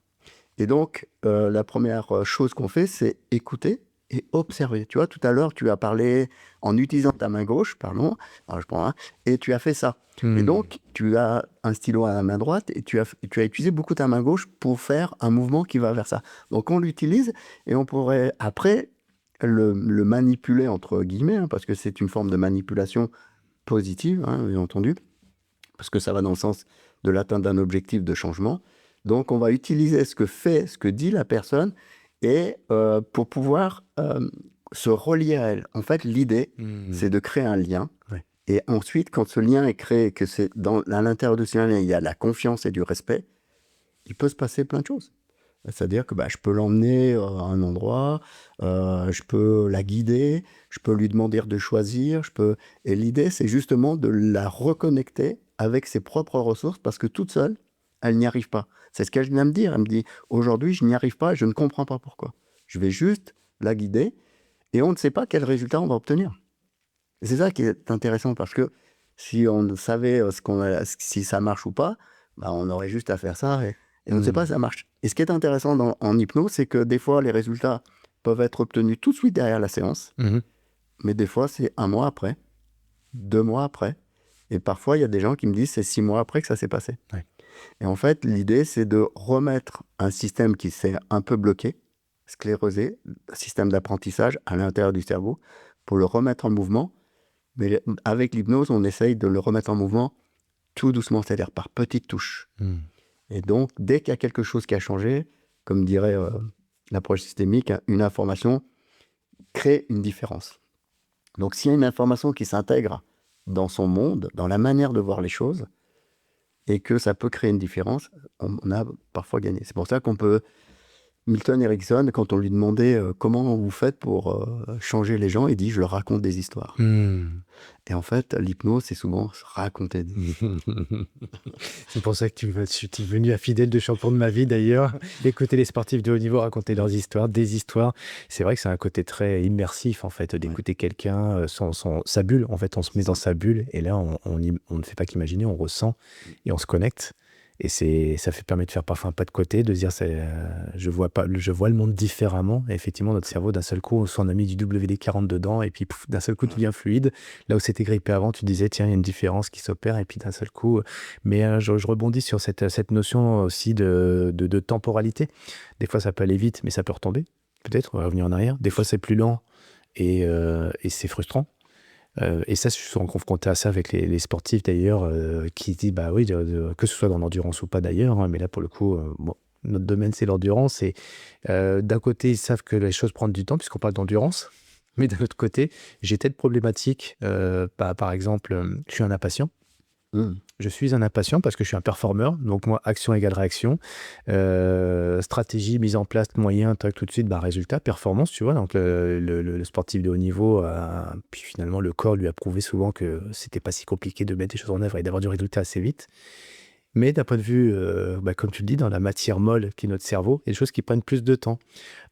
Et donc, la première chose qu'on fait, c'est écouter et observer. Tu vois, tout à l'heure, tu as parlé en utilisant ta main gauche, pardon, alors je prends un, et tu as fait ça. Et donc, tu as un stylo à la main droite et tu as utilisé beaucoup ta main gauche pour faire un mouvement qui va vers ça. Donc, on l'utilise et on pourrait, après, le manipuler, entre guillemets, hein, parce que c'est une forme de manipulation positive, hein, bien entendu, parce que ça va dans le sens de l'atteinte d'un objectif de changement. Donc, on va utiliser ce que dit la personne et pour pouvoir se relier à elle. En fait, l'idée, c'est de créer un lien Et ensuite, quand ce lien est créé, que à l'intérieur de ce lien, il y a la confiance et du respect, il peut se passer plein de choses. C'est-à-dire que je peux l'emmener à un endroit, je peux la guider, je peux lui demander de choisir, et l'idée, c'est justement de la reconnecter avec ses propres ressources, parce que toute seule, elle n'y arrive pas. C'est ce qu'elle vient me dire. Elle me dit, aujourd'hui, je n'y arrive pas, je ne comprends pas pourquoi. Je vais juste la guider, et on ne sait pas quel résultat on va obtenir. Et c'est ça qui est intéressant, parce que si on savait si ça marche ou pas, on aurait juste à faire ça, et on ne sait pas si ça marche. Et ce qui est intéressant en hypnose, c'est que des fois, les résultats peuvent être obtenus tout de suite derrière la séance, mais des fois, c'est 1 mois après, 2 mois après, et parfois, il y a des gens qui me disent c'est 6 mois après que ça s'est passé. Ouais. Et en fait, l'idée, c'est de remettre un système qui s'est un peu bloqué, sclérosé, un système d'apprentissage à l'intérieur du cerveau, pour le remettre en mouvement. Mais avec l'hypnose, on essaye de le remettre en mouvement tout doucement, c'est-à-dire par petites touches. Et donc, dès qu'il y a quelque chose qui a changé, comme dirait l'approche systémique, une information crée une différence. Donc, s'il y a une information qui s'intègre dans son monde, dans la manière de voir les choses, et que ça peut créer une différence, on a parfois gagné. C'est pour ça qu'on peut... Milton Erickson, quand on lui demandait comment vous faites pour changer les gens, il dit « je leur raconte des histoires ». Et en fait, l'hypnose, c'est souvent raconter des histoires. C'est pour ça que tu es venu à Fidèle de champion de ma vie d'ailleurs, écouter les sportifs de haut niveau raconter leurs histoires, des histoires. C'est vrai que c'est un côté très immersif en fait, d'écouter quelqu'un, sa bulle. En fait, on se met dans sa bulle et là, on ne fait pas qu'imaginer, on ressent et on se connecte. Et ça permet de faire parfois un pas de côté, de se dire je vois le monde différemment. Et effectivement, notre cerveau, d'un seul coup, on a mis du WD-40 dedans, et puis pouf, d'un seul coup, tout devient fluide. Là où c'était grippé avant, tu disais, tiens, il y a une différence qui s'opère, et puis d'un seul coup. Mais je rebondis sur cette notion aussi de temporalité. Des fois, ça peut aller vite, mais ça peut retomber. Peut-être, on va revenir en arrière. Des fois, c'est plus lent, et c'est frustrant. Et ça, je suis souvent confronté à ça avec les sportifs d'ailleurs, qui disent bah oui, que ce soit dans l'endurance ou pas d'ailleurs, hein, mais là pour le coup, notre domaine c'est l'endurance, et d'un côté ils savent que les choses prennent du temps puisqu'on parle d'endurance, mais d'un autre côté j'ai telle problématique, par exemple, je suis un impatient. Je suis un impatient parce que je suis un performeur, donc moi, action égale réaction, stratégie, mise en place, moyen, tout de suite, résultat, performance, tu vois. Donc le sportif de haut niveau, puis finalement le corps lui a prouvé souvent que c'était pas si compliqué de mettre des choses en œuvre et d'avoir du résultat assez vite. Mais d'un point de vue, comme tu le dis, dans la matière molle qui est notre cerveau, il y a des choses qui prennent plus de temps.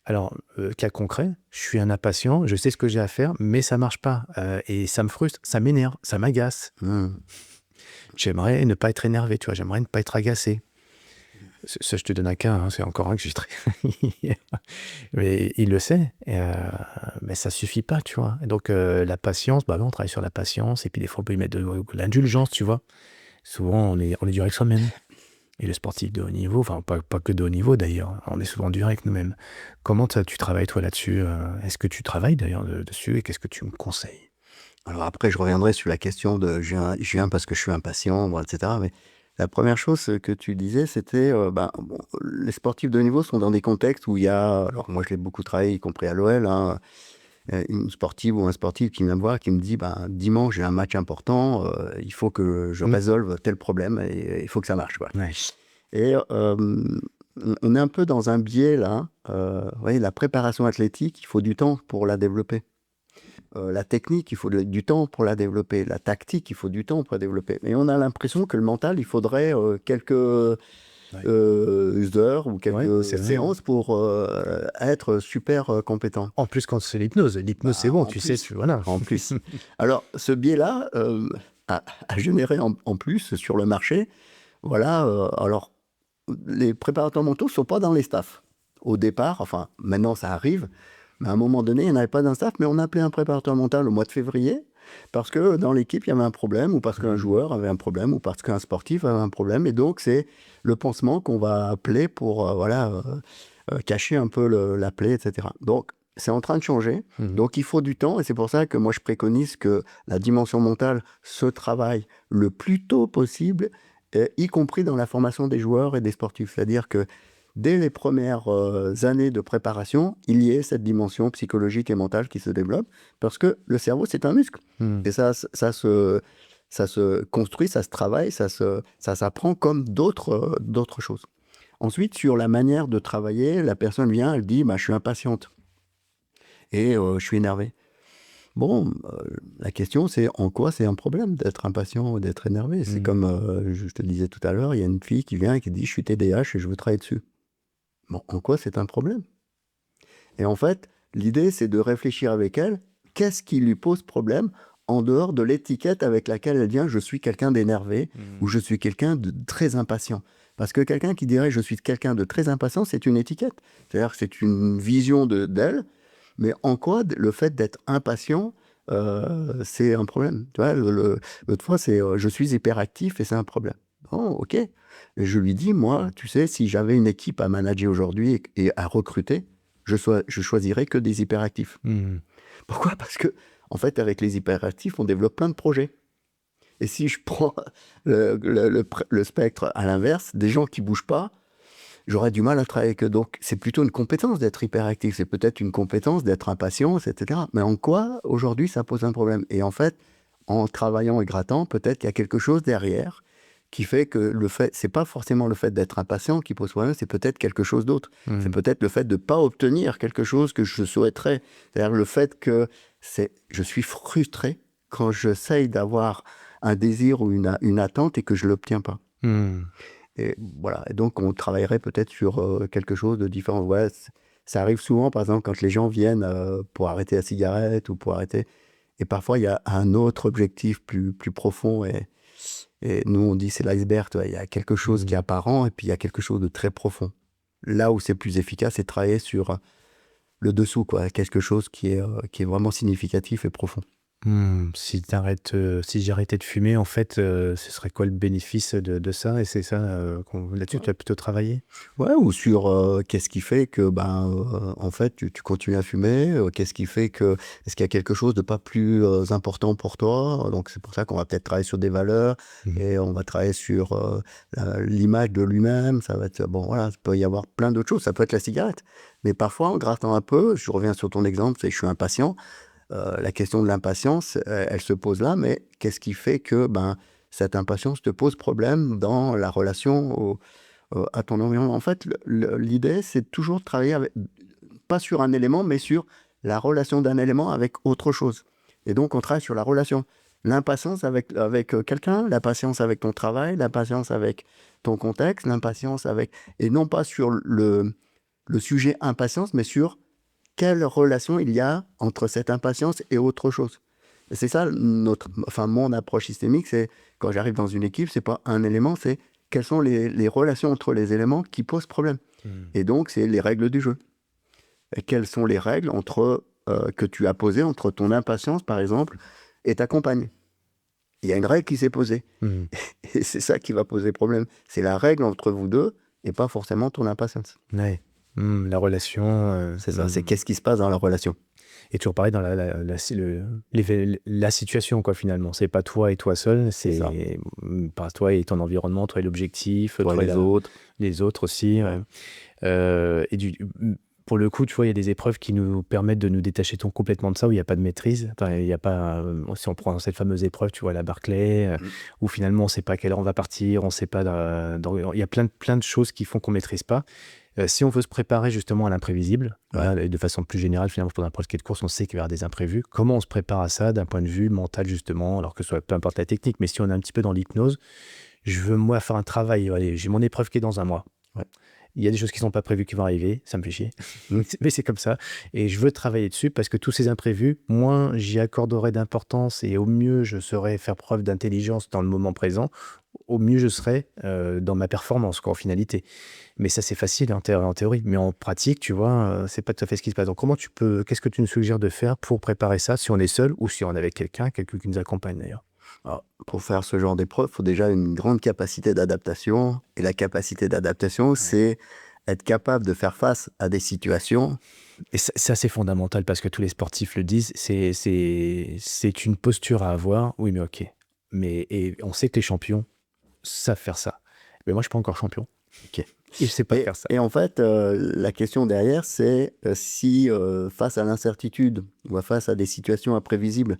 Alors, cas concret, je suis un impatient, je sais ce que j'ai à faire, mais ça marche pas, et ça me frustre, ça m'énerve, ça m'agace. J'aimerais ne pas être énervé, tu vois, j'aimerais ne pas être agacé. Ça, je te donne un cas, hein, c'est encore un que j'ai traité hier. Mais il le sait, mais ça suffit pas, tu vois. Et donc, la patience, on travaille sur la patience, et puis des fois, on peut y mettre de l'indulgence, tu vois. Souvent, on est dur avec soi-même. Et le sportif de haut niveau, enfin, pas que de haut niveau d'ailleurs, on est souvent dur avec nous-mêmes. Comment tu travailles, toi, là-dessus? Est-ce que tu travailles d'ailleurs dessus, et qu'est-ce que tu me conseilles? Alors après, je reviendrai sur la question de je viens parce que je suis impatient, etc. Mais la première chose que tu disais, c'était les sportifs de haut niveau sont dans des contextes où il y a, alors moi je l'ai beaucoup travaillé, y compris à l'OL, hein, une sportive ou un sportif qui vient me voir, qui me dit dimanche j'ai un match important, il faut que je résolve tel problème et il faut que ça marche, quoi. Ouais. Et on est un peu dans un biais là. Vous voyez, la préparation athlétique, il faut du temps pour la développer. La technique, il faut du temps pour la développer. La tactique, il faut du temps pour la développer. Mais on a l'impression que le mental, il faudrait quelques heures ou quelques séances pour être super compétent. En plus, quand c'est l'hypnose, c'est bon, tu sais, voilà. En plus. Alors, ce biais-là a généré en plus sur le marché, voilà, alors, les préparateurs mentaux ne sont pas dans les staffs. Au départ, enfin, maintenant ça arrive, mais à un moment donné, il n'y en avait pas dans le staff, mais on appelait un préparateur mental au mois de février, parce que dans l'équipe, il y avait un problème, ou parce qu'un joueur avait un problème, ou parce qu'un sportif avait un problème, et donc c'est le pansement qu'on va appeler pour cacher un peu la plaie, etc. Donc, c'est en train de changer, donc il faut du temps, et c'est pour ça que moi je préconise que la dimension mentale se travaille le plus tôt possible, y compris dans la formation des joueurs et des sportifs. C'est-à-dire que dès les premières années de préparation, il y ait cette dimension psychologique et mentale qui se développe, parce que le cerveau, c'est un muscle. Et ça se construit, ça se travaille, ça s'apprend comme d'autres choses. Ensuite, sur la manière de travailler, la personne vient, elle dit je suis impatiente et je suis énervé. Bon, la question, c'est en quoi c'est un problème d'être impatient ou d'être énervé. C'est comme je te le disais tout à l'heure, il y a une fille qui vient et qui dit « je suis TDAH et je veux travailler dessus ». Bon, en quoi c'est un problème? Et en fait, l'idée, c'est de réfléchir avec elle, qu'est-ce qui lui pose problème en dehors de l'étiquette avec laquelle elle vient « je suis quelqu'un d'énervé » ou « je suis quelqu'un de très impatient ». Parce que quelqu'un qui dirait « je suis quelqu'un de très impatient », c'est une étiquette. C'est-à-dire que c'est une vision d'elle. Mais en quoi le fait d'être impatient, c'est un problème? Tu vois, l'autre fois, c'est je suis hyperactif et c'est un problème. Bon, ok. Et je lui dis, moi, tu sais, si j'avais une équipe à manager aujourd'hui et à recruter, je choisirais que des hyperactifs. Pourquoi? Parce que, en fait, avec les hyperactifs, on développe plein de projets. Et si je prends le spectre à l'inverse, des gens qui ne bougent pas, j'aurais du mal à travailler avec eux. Donc, c'est plutôt une compétence d'être hyperactif. C'est peut-être une compétence d'être impatient, etc. Mais en quoi, aujourd'hui, ça pose un problème? Et en fait, en travaillant et grattant, peut-être qu'il y a quelque chose derrière qui fait que c'est pas forcément le fait d'être impatient qui pose problème, c'est peut-être quelque chose d'autre. C'est peut-être le fait de ne pas obtenir quelque chose que je souhaiterais. C'est-à-dire le fait que je suis frustré quand j'essaye d'avoir un désir ou une attente et que je ne l'obtiens pas. Et voilà. Et donc, on travaillerait peut-être sur quelque chose de différent. Ouais, ça arrive souvent, par exemple, quand les gens viennent pour arrêter la cigarette ou pour arrêter. Et parfois, il y a un autre objectif plus profond. Et nous, on dit c'est l'iceberg. Il y a quelque chose qui est apparent et puis il y a quelque chose de très profond. Là où c'est plus efficace, c'est travailler sur le dessous, quoi. Quelque chose qui est vraiment significatif et profond. Si j'arrêtais de fumer, en fait, ce serait quoi le bénéfice de ça? Et c'est ça, là-dessus, tu as plutôt travaillé? Ouais, ou sur qu'est-ce qui fait que, en fait, tu continues à fumer? Qu'est-ce qui fait que... Est-ce qu'il y a quelque chose de pas plus important pour toi? Donc, c'est pour ça qu'on va peut-être travailler sur des valeurs et on va travailler sur l'image de lui-même. Ça va être... Bon, voilà, il peut y avoir plein d'autres choses. Ça peut être la cigarette. Mais parfois, en grattant un peu, je reviens sur ton exemple, c'est que je suis impatient. La question de l'impatience, elle se pose là, mais qu'est-ce qui fait que cette impatience te pose problème dans la relation à ton environnement? En fait, l'idée, c'est toujours de travailler pas sur un élément, mais sur la relation d'un élément avec autre chose. Et donc, on travaille sur la relation. L'impatience avec quelqu'un, l'impatience avec ton travail, l'impatience avec ton contexte, l'impatience avec... Et non pas sur le sujet impatience, mais sur quelle relation il y a entre cette impatience et autre chose. Et c'est ça, mon approche systémique, c'est quand j'arrive dans une équipe, c'est pas un élément, c'est quelles sont les relations entre les éléments qui posent problème. Et donc, c'est les règles du jeu. Et quelles sont les règles que tu as posées entre ton impatience, par exemple, et ta compagne? Il y a une règle qui s'est posée. Et c'est ça qui va poser problème. C'est la règle entre vous deux et pas forcément ton impatience. Ouais. La relation. C'est ça, c'est qu'est-ce qui se passe dans la relation. Et toujours pareil dans la situation, quoi, finalement. C'est pas toi et toi seul, c'est pas toi et ton environnement, toi et l'objectif, toi et les autres. Les autres aussi. Ouais. Pour le coup, tu vois, il y a des épreuves qui nous permettent de nous détacher complètement de ça, où il n'y a pas de maîtrise. Enfin, il y a pas, si on prend cette fameuse épreuve, tu vois, la Barclay, où finalement, on ne sait pas à quelle heure on va partir, on sait pas... il y a plein de choses qui font qu'on ne maîtrise pas. Si on veut se préparer justement à l'imprévisible, voilà, et de façon plus générale, finalement, pour n'importe quelle course, on sait qu'il va y avoir des imprévus. Comment on se prépare à ça d'un point de vue mental, justement, alors que ce soit peu importe la technique, mais si on est un petit peu dans l'hypnose, je veux, moi, faire un travail. Allez, j'ai mon épreuve qui est dans un mois. Ouais. Il y a des choses qui ne sont pas prévues qui vont arriver, ça me fait chier, mais c'est comme ça. Et je veux travailler dessus parce que tous ces imprévus, moins j'y accorderai d'importance et au mieux je saurai faire preuve d'intelligence dans le moment présent, au mieux je serai dans ma performance, quoi, en finalité. Mais ça, c'est facile en théorie. Mais en pratique, tu vois, c'est pas tout à fait ce qui se passe. Donc, qu'est-ce que tu nous suggères de faire pour préparer ça, si on est seul ou si on est avec quelqu'un qui nous accompagne d'ailleurs? Alors, pour faire ce genre d'épreuve, il faut déjà une grande capacité d'adaptation. Et la capacité d'adaptation, c'est être capable de faire face à des situations. Et ça, c'est fondamental parce que tous les sportifs le disent. C'est une posture à avoir. Oui, mais ok. Et on sait que les champions savent faire ça. Mais moi, je ne suis pas encore champion. Ok. Et je sais pas faire ça. Et en fait, la question derrière, c'est si face à l'incertitude ou face à des situations imprévisibles,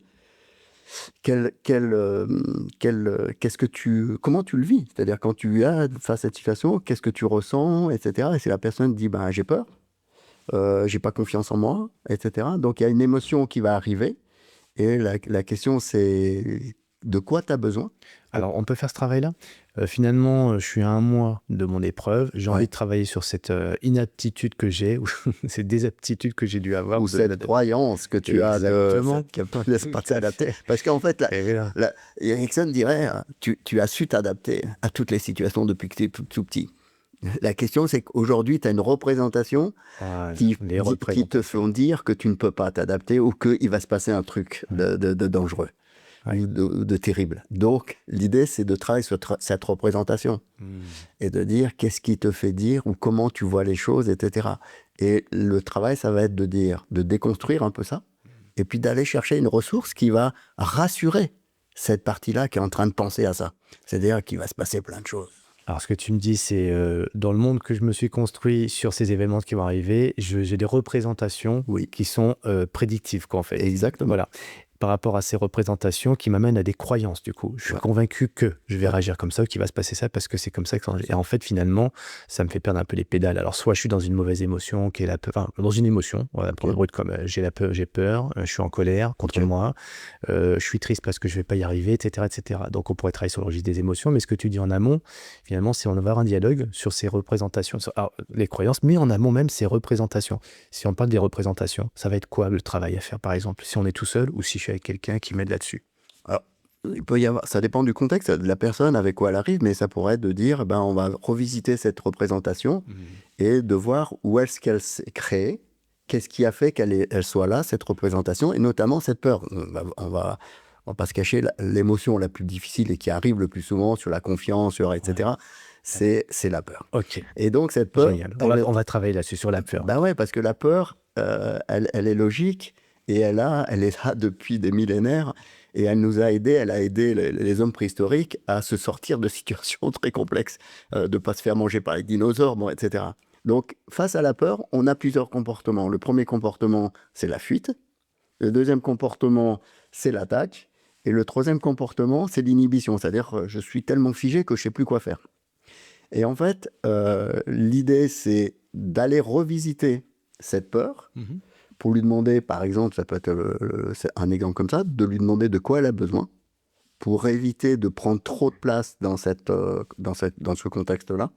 comment tu le vis? C'est-à-dire quand tu as face à cette situation, qu'est-ce que tu ressens, etc. Et si la personne dit, ben, j'ai peur, j'ai pas confiance en moi, etc. Donc il y a une émotion qui va arriver. Et la question, c'est de quoi tu as besoin? Alors, on peut faire ce travail-là. Finalement, je suis à 1 mois de mon épreuve. J'ai envie Ouais. de travailler sur cette inaptitude que j'ai, ou ces désaptitudes que j'ai dû avoir. Ou cette croyance que tu as Exactement. qui ne laisse pas t'adapter. Parce qu'en fait, Et là, Erickson dirait, tu as su t'adapter à toutes les situations depuis que tu es tout petit. La question, c'est qu'aujourd'hui, tu as une représentation voilà, qui les te représentants. font dire que tu ne peux pas t'adapter ou qu'il va se passer un truc de dangereux Ouais. ou de terrible. Donc, l'idée, c'est de travailler sur cette représentation et de dire qu'est-ce qui te fait dire ou comment tu vois les choses, etc. Et le travail, ça va être de dire, de déconstruire un peu ça et puis d'aller chercher une ressource qui va rassurer cette partie-là qui est en train de penser à ça. C'est-à-dire qu'il va se passer plein de choses. Alors, ce que tu me dis, c'est dans le monde que je me suis construit sur ces événements qui vont arriver, j'ai des représentations Oui. qui sont prédictives, quoi, en fait. Exactement. Voilà. Par rapport à ces représentations qui m'amènent à des croyances, du coup. Je suis Ouais. convaincu que je vais réagir comme ça, qu'il va se passer ça, parce que c'est comme ça que et en fait, finalement, ça me fait perdre un peu les pédales. Alors, soit je suis dans une mauvaise émotion, qui est la peur, enfin, dans une émotion, voilà, pour le brut, comme j'ai peur, je suis en colère contre Ok. moi, je suis triste parce que je vais pas y arriver, etc., etc. Donc, on pourrait travailler sur le registre des émotions, mais ce que tu dis en amont, finalement, c'est on va avoir un dialogue sur ces représentations, alors, les croyances, mais en amont même ces représentations. Si on parle des représentations, ça va être quoi le travail à faire, par exemple, si on est tout seul ou si je suis avec quelqu'un qui m'aide là-dessus? Alors, il peut y avoir, ça dépend du contexte de la personne avec quoi elle arrive, mais ça pourrait être de dire, ben, on va revisiter cette représentation et de voir où est-ce qu'elle s'est créée, qu'est-ce qui a fait elle soit là, cette représentation, et notamment cette peur. On va pas se cacher, l'émotion la plus difficile et qui arrive le plus souvent sur la confiance, sur etc., c'est la peur. Ok, Et donc cette peur, génial. On va travailler là-dessus, sur la peur. bah ouais, parce que la peur, elle est logique et elle est là depuis des millénaires et elle nous a aidés, elle a aidé les hommes préhistoriques à se sortir de situations très complexes, de ne pas se faire manger par les dinosaures, bon, etc. Donc, face à la peur, on a plusieurs comportements. Le premier comportement, c'est la fuite. Le deuxième comportement, c'est l'attaque. Et le troisième comportement, c'est l'inhibition. C'est-à-dire, je suis tellement figé que je ne sais plus quoi faire. Et en fait, l'idée, c'est d'aller revisiter cette peur pour lui demander, par exemple, ça peut être c'est un exemple comme ça, de lui demander de quoi elle a besoin pour éviter de prendre trop de place dans ce contexte-là.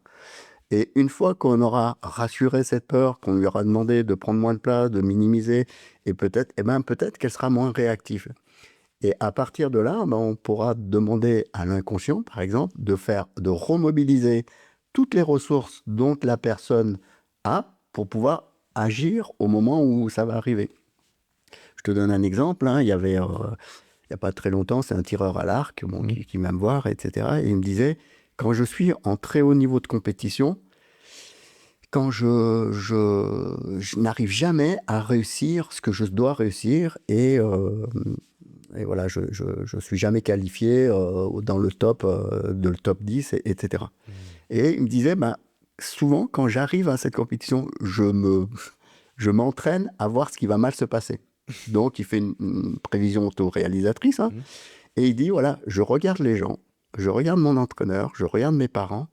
Et une fois qu'on aura rassuré cette peur, qu'on lui aura demandé de prendre moins de place, de minimiser, et peut-être qu'elle sera moins réactive. Et à partir de là, ben, on pourra demander à l'inconscient, par exemple, de remobiliser toutes les ressources dont la personne a pour pouvoir agir au moment où ça va arriver. Je te donne un exemple. Il y avait, il n'y a pas très longtemps, c'est un tireur à l'arc qui vient me voir, etc. Et il me disait, quand je suis en très haut niveau de compétition, quand je n'arrive jamais à réussir ce que je dois réussir et voilà, je suis jamais qualifié dans le top, le top 10, etc. Et il me disait, ben, souvent, quand j'arrive à cette compétition, je m'entraîne à voir ce qui va mal se passer. Donc, il fait une prévision auto-réalisatrice. Et il dit, voilà, je regarde les gens, je regarde mon entraîneur, je regarde mes parents,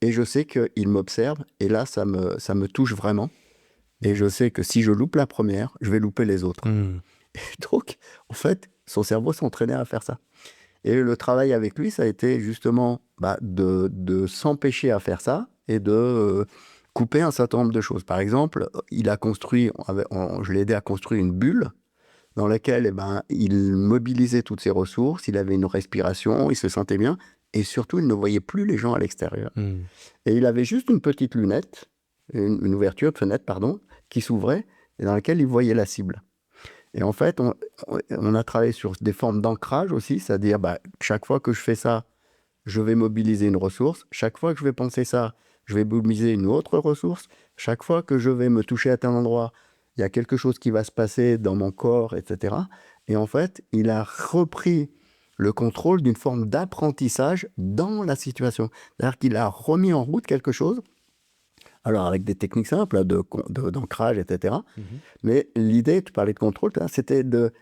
et je sais qu'ils m'observent, et là, ça me touche vraiment. Et je sais que si je loupe la première, je vais louper les autres. Et donc, en fait, son cerveau s'entraînait à faire ça. Et le travail avec lui, ça a été justement de s'empêcher à faire ça et de couper un certain nombre de choses. Par exemple, il a construit, je l'ai aidé à construire une bulle dans laquelle il mobilisait toutes ses ressources, il avait une respiration, il se sentait bien, et surtout, il ne voyait plus les gens à l'extérieur. Et il avait juste une petite lunette, une ouverture de fenêtre, pardon, qui s'ouvrait, et dans laquelle il voyait la cible. Et en fait, on a travaillé sur des formes d'ancrage aussi, c'est-à-dire chaque fois que je fais ça, je vais mobiliser une ressource. Chaque fois que je vais penser ça, je vais mobiliser une autre ressource. Chaque fois que je vais me toucher à tel endroit, il y a quelque chose qui va se passer dans mon corps, etc. Et en fait, il a repris le contrôle d'une forme d'apprentissage dans la situation. C'est-à-dire qu'il a remis en route quelque chose Alors, avec des techniques simples d'ancrage, etc. Mhm. Mais l'idée, tu parlais de contrôle, c'était de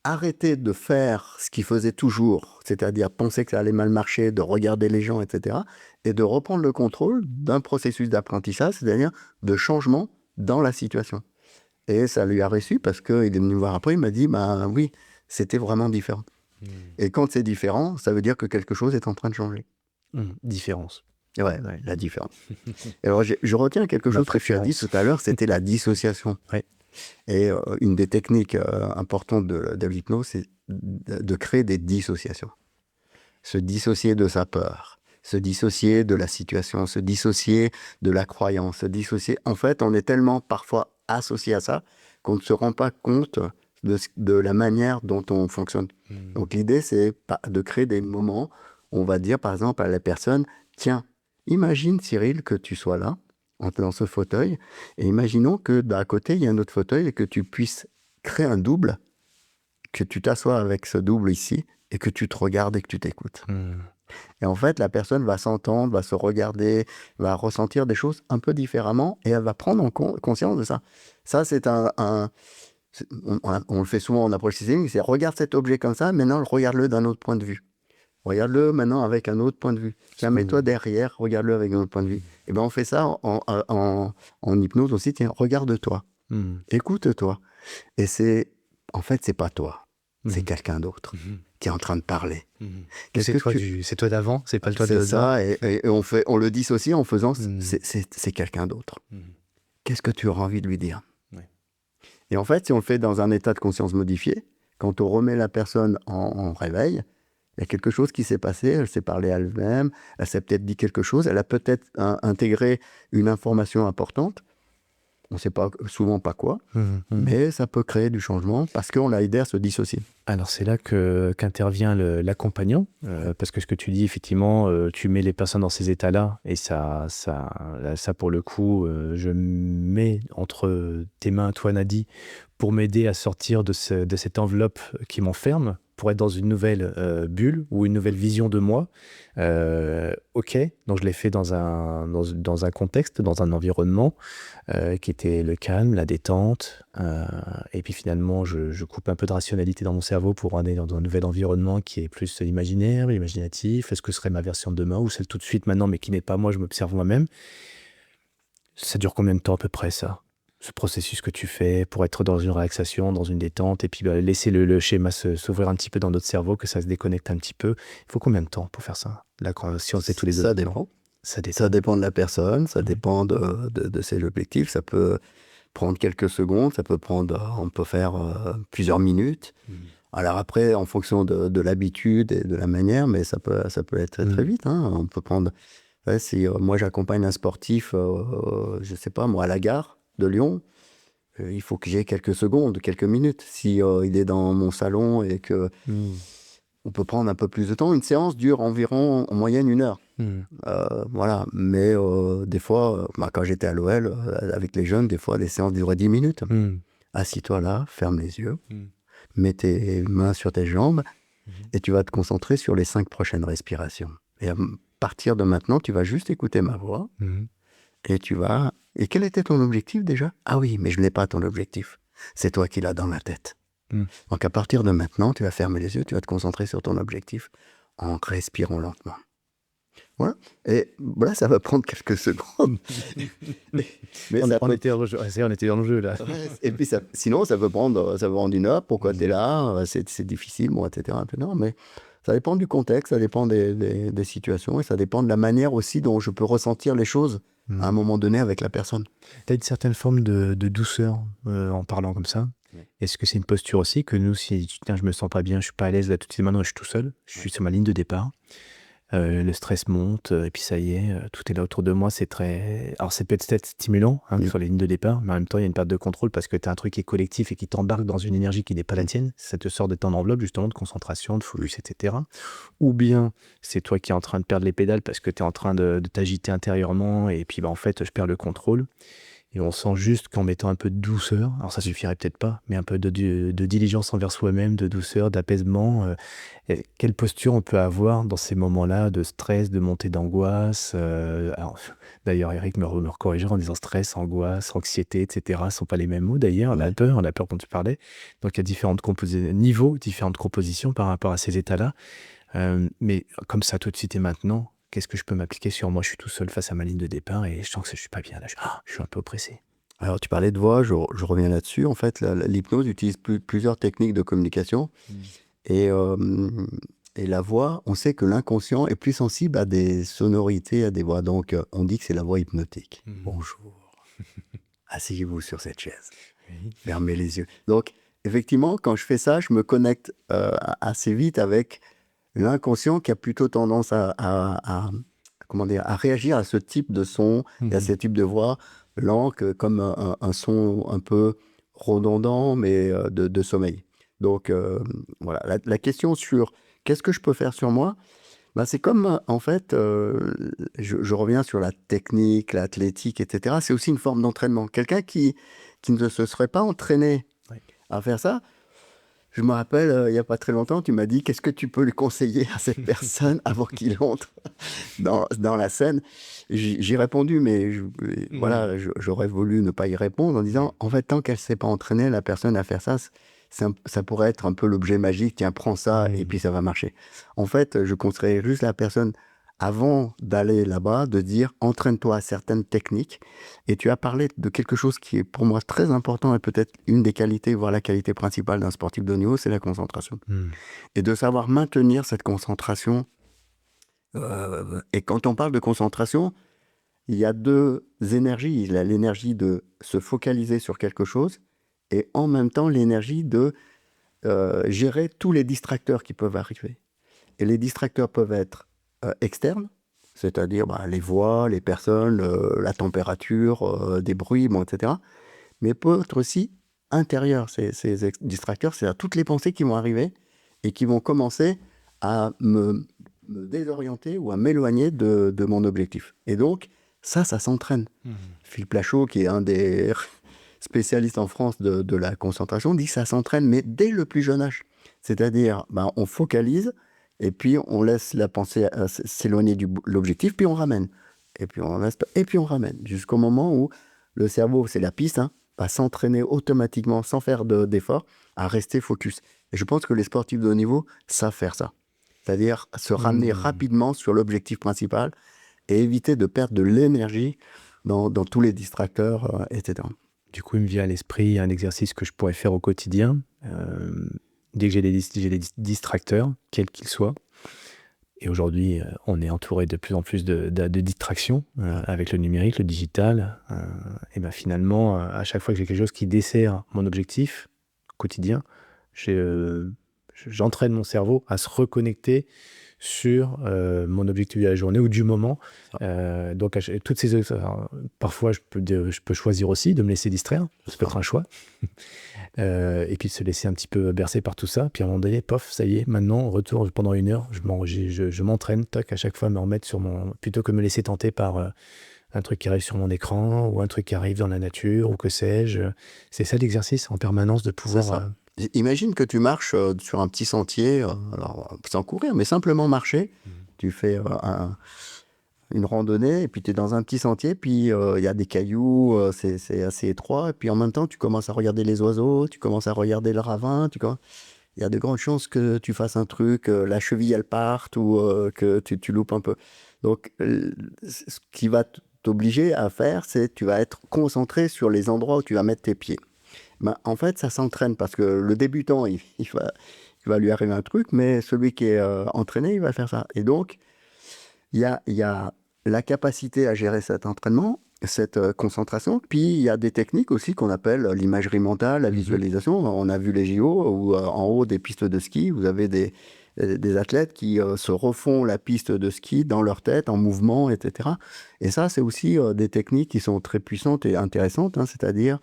arrêter de faire ce qu'il faisait toujours, c'est-à-dire penser que ça allait mal marcher, de regarder les gens, etc. Et de reprendre le contrôle d'un processus d'apprentissage, c'est-à-dire de changement dans la situation. Et ça lui a réussi parce qu'il est venu me voir après, il m'a dit, bah oui, c'était vraiment différent. Et quand c'est différent, ça veut dire que quelque chose est en train de changer. Différence. Ouais, la différence. Et alors, je retiens quelque chose que tu as dit tout à l'heure, c'était la dissociation. Ouais. Et une des techniques importantes de l'hypnose, c'est de créer des dissociations. Se dissocier de sa peur, se dissocier de la situation, se dissocier de la croyance, se dissocier. En fait, on est tellement parfois associé à ça qu'on ne se rend pas compte de la manière dont on fonctionne. Donc l'idée, c'est de créer des moments, on va dire par exemple à la personne, tiens, imagine Cyril que tu sois là, dans ce fauteuil, et imaginons que d'à côté, il y a un autre fauteuil et que tu puisses créer un double, que tu t'assois avec ce double ici et que tu te regardes et que tu t'écoutes. Et en fait, la personne va s'entendre, va se regarder, va ressentir des choses un peu différemment et elle va prendre en conscience de ça. Ça, c'est on le fait souvent en approche systémique, c'est regarde cet objet comme ça, maintenant regarde-le d'un autre point de vue. Regarde-le maintenant avec un autre point de vue. Tiens, mets-toi derrière, regarde-le avec un autre point de vue. Et bien, on fait ça en hypnose aussi. Tiens, regarde-toi, écoute-toi. Et en fait, c'est pas toi, c'est quelqu'un d'autre qui est en train de parler. C'est toi d'avant, c'est pas le toi de C'est ça, et on le dissocie en faisant, c'est quelqu'un d'autre. Qu'est-ce que tu auras envie de lui dire? Et en fait, si on le fait dans un état de conscience modifié, quand on remet la personne en réveil, il y a quelque chose qui s'est passé, elle s'est parlé à elle-même, elle s'est peut-être dit quelque chose, elle a peut-être intégré une information importante, on ne sait pas, souvent pas quoi, mais ça peut créer du changement parce qu'on l'a aidé à se dissocier. Alors c'est là qu'intervient l'accompagnant, parce que ce que tu dis, effectivement, tu mets les personnes dans ces états-là, et ça pour le coup, je mets entre tes mains, toi Nadi, pour m'aider à sortir de cette enveloppe qui m'enferme, pour être dans une nouvelle bulle ou une nouvelle vision de moi. Ok, donc je l'ai fait dans un contexte, dans un environnement qui était le calme, la détente, et puis finalement je coupe un peu de rationalité dans mon cerveau pour aller dans un nouvel environnement qui est plus imaginaire, imaginatif. Est-ce que ce serait ma version de demain ou celle tout de suite maintenant, mais qui n'est pas moi, je m'observe moi-même. Ça dure combien de temps à peu près, ça, ce processus que tu fais pour être dans une relaxation, dans une détente, et puis laisser le schéma s'ouvrir un petit peu dans notre cerveau, que ça se déconnecte un petit peu? Il faut combien de temps pour faire ça? Là, si on sait tous les deux. Ça dépend. Ça dépend de la personne, ça dépend de ses objectifs. Ça peut prendre quelques secondes, on peut faire plusieurs minutes. Alors après, en fonction de l'habitude et de la manière, mais ça peut être très, très vite. Hein. On peut prendre... si moi, j'accompagne un sportif, je ne sais pas, moi, à la gare de Lyon, il faut que j'ai quelques secondes, quelques minutes. Si il est dans mon salon et que... On peut prendre un peu plus de temps. Une séance dure environ, en moyenne, 1 heure. Voilà. Mais des fois, quand j'étais à l'OL, avec les jeunes, des fois, les séances duraient 10 minutes. Assis-toi là, ferme les yeux, mets tes mains sur tes jambes et tu vas te concentrer sur les 5 prochaines respirations. Et à partir de maintenant, tu vas juste écouter ma voix et tu vas... Et quel était ton objectif déjà? Ah oui, mais je n'ai pas ton objectif. C'est toi qui l'as dans la tête. Donc à partir de maintenant, tu vas fermer les yeux, tu vas te concentrer sur ton objectif en respirant lentement. Voilà. Et voilà, ça va prendre quelques secondes. Mais on était dans le jeu là. Et puis sinon, ça peut prendre 1 heure. Pourquoi tu es là? C'est difficile, bon, etc. Non, mais ça dépend du contexte, ça dépend des situations et ça dépend de la manière aussi dont je peux ressentir les choses à un moment donné avec la personne. Tu as une certaine forme de douceur en parlant comme ça. Est-ce que c'est une posture aussi que nous, si tiens, je me sens pas bien, je suis pas à l'aise là tout de suite maintenant, je suis tout seul, je suis sur ma ligne de départ, le stress monte et puis ça y est, tout est là autour de moi, c'est très... Alors c'est peut-être stimulant sur les lignes de départ, mais en même temps il y a une perte de contrôle parce que tu as un truc qui est collectif et qui t'embarque dans une énergie qui n'est pas la tienne, ça te sort de ton enveloppe justement de concentration, de focus, etc. Ou bien c'est toi qui es en train de perdre les pédales parce que tu es en train de t'agiter intérieurement et puis en fait je perds le contrôle. et on sent juste qu'en mettant un peu de douceur, alors ça suffirait peut-être pas, mais un peu de diligence envers soi-même, de douceur, d'apaisement, et quelle posture on peut avoir dans ces moments-là de stress, de montée d'angoisse. Alors, d'ailleurs, Eric me corrigeait en disant stress, angoisse, anxiété, etc. Ne sont pas les mêmes mots d'ailleurs. Ouais. La peur dont tu parlais. Donc, il y a différentes niveaux, différentes compositions par rapport à ces états-là. Mais comme ça, tout de suite et maintenant, qu'est-ce que je peux m'appliquer sur moi? Je suis tout seul face à ma ligne de départ et je sens que je suis pas bien là. Je suis un peu oppressé. Alors, tu parlais de voix, je reviens là-dessus. En fait, l'hypnose utilise plusieurs techniques de communication. Et, euh, et la voix, on sait que l'inconscient est plus sensible à des sonorités, à des voix. Donc, on dit que c'est la voix hypnotique. Bonjour, asseyez-vous sur cette chaise, Oui. fermez les yeux. Donc, effectivement, quand je fais ça, je me connecte assez vite avec l'inconscient qui a plutôt tendance comment dire, à réagir à ce type de son et à ce type de voix lent, comme un son un peu redondant, mais de sommeil. Donc, voilà, la question sur qu'est-ce que je peux faire sur moi, bah, c'est comme, en fait, je reviens sur la technique, l'athlétique, etc. C'est aussi une forme d'entraînement. Quelqu'un qui ne se serait pas entraîné Ouais. à faire ça, je me rappelle, il n'y a pas très longtemps, tu m'as dit, qu'est-ce que tu peux lui conseiller à cette personne avant qu'il entre dans la scène? J'ai répondu, mais voilà, j'aurais voulu ne pas y répondre en disant, en fait, tant qu'elle ne s'est pas entraînée, la personne à faire ça, ça pourrait être un peu l'objet magique, tiens, prends ça, et puis ça va marcher. En fait, je conseillerais juste la personne, avant d'aller là-bas, de dire, entraîne-toi à certaines techniques. Et tu as parlé de quelque chose qui est pour moi très important et peut-être une des qualités, voire la qualité principale d'un sportif de haut niveau, c'est la concentration. Et de savoir maintenir cette concentration. Et quand on parle de concentration, il y a deux énergies. Il y a l'énergie de se focaliser sur quelque chose et en même temps l'énergie de gérer tous les distracteurs qui peuvent arriver. Et les distracteurs peuvent être externes, c'est-à-dire les voix, les personnes, la température, des bruits, etc. Mais peut être aussi intérieurs, ces distracteurs, c'est-à-dire toutes les pensées qui vont arriver et qui vont commencer à me désorienter ou à m'éloigner de mon objectif. Et donc, ça s'entraîne. Philippe Lachaud, qui est un des spécialistes en France de la concentration, dit que ça s'entraîne, mais dès le plus jeune âge. C'est-à-dire, on focalise, et puis on laisse la pensée s'éloigner de l'objectif, puis on ramène. Et puis on reste, et puis on ramène, jusqu'au moment où le cerveau, c'est la piste, va s'entraîner automatiquement, sans faire d'effort, à rester focus. Et je pense que les sportifs de haut niveau savent faire ça. C'est-à-dire se ramener rapidement sur l'objectif principal et éviter de perdre de l'énergie dans tous les distracteurs, etc. Du coup, il me vient à l'esprit un exercice que je pourrais faire au quotidien. Dès que j'ai des distracteurs, quels qu'ils soient, et aujourd'hui, on est entouré de plus en plus de distractions avec le numérique, le digital. Et ben finalement, à chaque fois que j'ai quelque chose qui dessert mon objectif quotidien, j'entraîne mon cerveau à se reconnecter sur mon objectif de la journée ou du moment. Donc, toutes ces alors, parfois, je peux choisir aussi de me laisser distraire. Ça peut être un choix. Et puis de se laisser un petit peu bercer par tout ça. Puis à un moment donné, pof, ça y est, maintenant, on retourne pendant 1 heure. Je m'entraîne, toc, à chaque fois, me remettre sur plutôt que me laisser tenter par un truc qui arrive sur mon écran ou un truc qui arrive dans la nature ou que sais-je. C'est ça l'exercice en permanence de pouvoir. C'est ça. Imagine que tu marches sur un petit sentier, alors sans courir, mais simplement marcher. Tu fais une randonnée et puis tu es dans un petit sentier, puis il y a des cailloux, c'est assez étroit. Et puis en même temps, tu commences à regarder les oiseaux, tu commences à regarder le ravin. Il y a de grandes chances que tu fasses un truc, la cheville elle parte ou que tu loupes un peu. Donc, ce qui va t'obliger à faire, c'est tu vas être concentré sur les endroits où tu vas mettre tes pieds. En fait, ça s'entraîne parce que le débutant, il va lui arriver un truc, mais celui qui est entraîné, il va faire ça. Et donc, il y a la capacité à gérer cet entraînement, cette concentration. Puis, il y a des techniques aussi qu'on appelle l'imagerie mentale, la visualisation. On a vu les JO où en haut des pistes de ski, vous avez des athlètes qui se refont la piste de ski dans leur tête, en mouvement, etc. Et ça, c'est aussi des techniques qui sont très puissantes et intéressantes, c'est-à-dire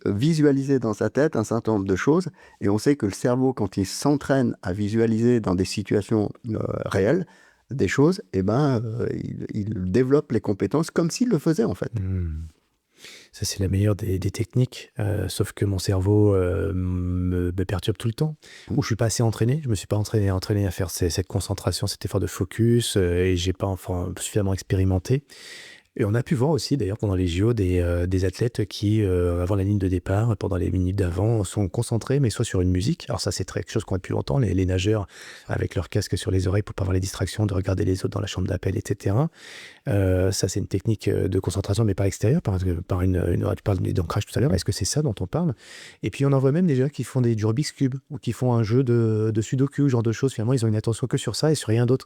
visualiser dans sa tête un certain nombre de choses. Et on sait que le cerveau, quand il s'entraîne à visualiser dans des situations réelles, des choses, il développe les compétences comme s'il le faisait en fait. Ça, c'est la meilleure des techniques. Sauf que mon cerveau me perturbe tout le temps. Ou je suis pas assez entraîné. Je me suis pas entraîné à faire cette concentration, cet effort de focus, et j'ai pas suffisamment expérimenté. Et on a pu voir aussi, d'ailleurs, pendant les JO, des athlètes qui, avant la ligne de départ, pendant les minutes d'avant, sont concentrés, mais soit sur une musique. Alors ça, c'est quelque chose qu'on a depuis longtemps, les nageurs avec leur casque sur les oreilles pour pas avoir les distractions, de regarder les autres dans la chambre d'appel, etc. Ça, c'est une technique de concentration, mais pas extérieure, par tu parles d'ancrage tout à l'heure. Est-ce que c'est ça dont on parle? Et puis, on en voit même des gens qui font du Rubik's Cube ou qui font un jeu de Sudoku, ce genre de choses. Finalement, ils ont une attention que sur ça et sur rien d'autre.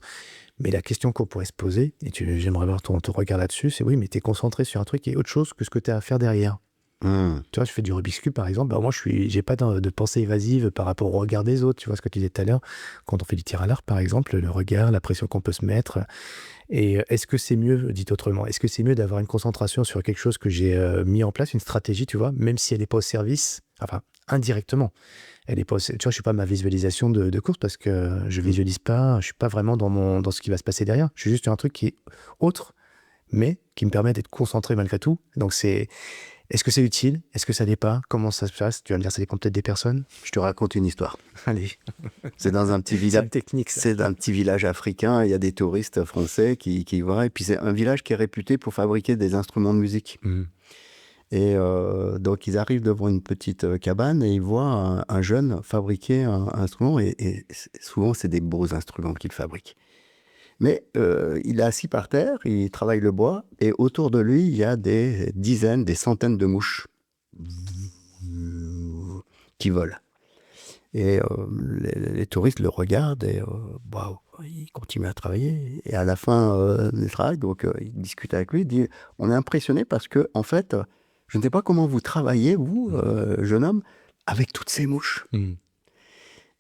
Mais la question qu'on pourrait se poser, et j'aimerais voir ton regard là-dessus, c'est oui, mais tu es concentré sur un truc qui est autre chose que ce que tu as à faire derrière. Tu vois, je fais du Rubik's Cube, par exemple. Moi, j'ai pas de pensée évasive par rapport au regard des autres. Tu vois ce que tu disais tout à l'heure. Quand on fait du tir à l'arc, par exemple, le regard, la pression qu'on peut se mettre. Et est-ce que c'est mieux, dit autrement, est-ce que c'est mieux d'avoir une concentration sur quelque chose que j'ai mis en place, une stratégie, tu vois, même si elle n'est pas au service, enfin, indirectement. Elle est pas, tu vois, je suis pas ma visualisation de course parce que je visualise pas, je suis pas vraiment dans ce qui va se passer derrière. Je suis juste un truc qui est autre, mais qui me permet d'être concentré malgré tout. Donc est-ce que c'est utile? Est-ce que ça l'est pas? Comment ça se passe? Tu vas me dire, ça dépend peut-être des personnes. Je te raconte une histoire. Allez. C'est dans un petit C'est village. une technique, ça. C'est un petit village africain. Il y a des touristes français qui y vont. Et puis c'est un village qui est réputé pour fabriquer des instruments de musique. Et donc ils arrivent devant une petite cabane et ils voient un jeune fabriquer un instrument. Et souvent c'est des beaux instruments qu'il fabrique. Mais il est assis par terre, il travaille le bois, et autour de lui, il y a des dizaines, des centaines de mouches qui volent. Et les touristes le regardent et waouh, il continue à travailler. Et à la fin du travail, donc il discute avec lui, il dit, on est impressionné parce que, en fait, je ne sais pas comment vous travaillez, vous, jeune homme, avec toutes ces mouches.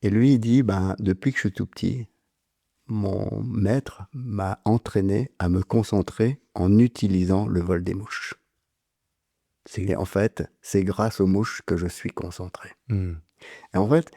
Et lui, il dit, depuis que je suis tout petit, mon maître m'a entraîné à me concentrer en utilisant le vol des mouches. En fait, c'est grâce aux mouches que je suis concentré. Et en fait,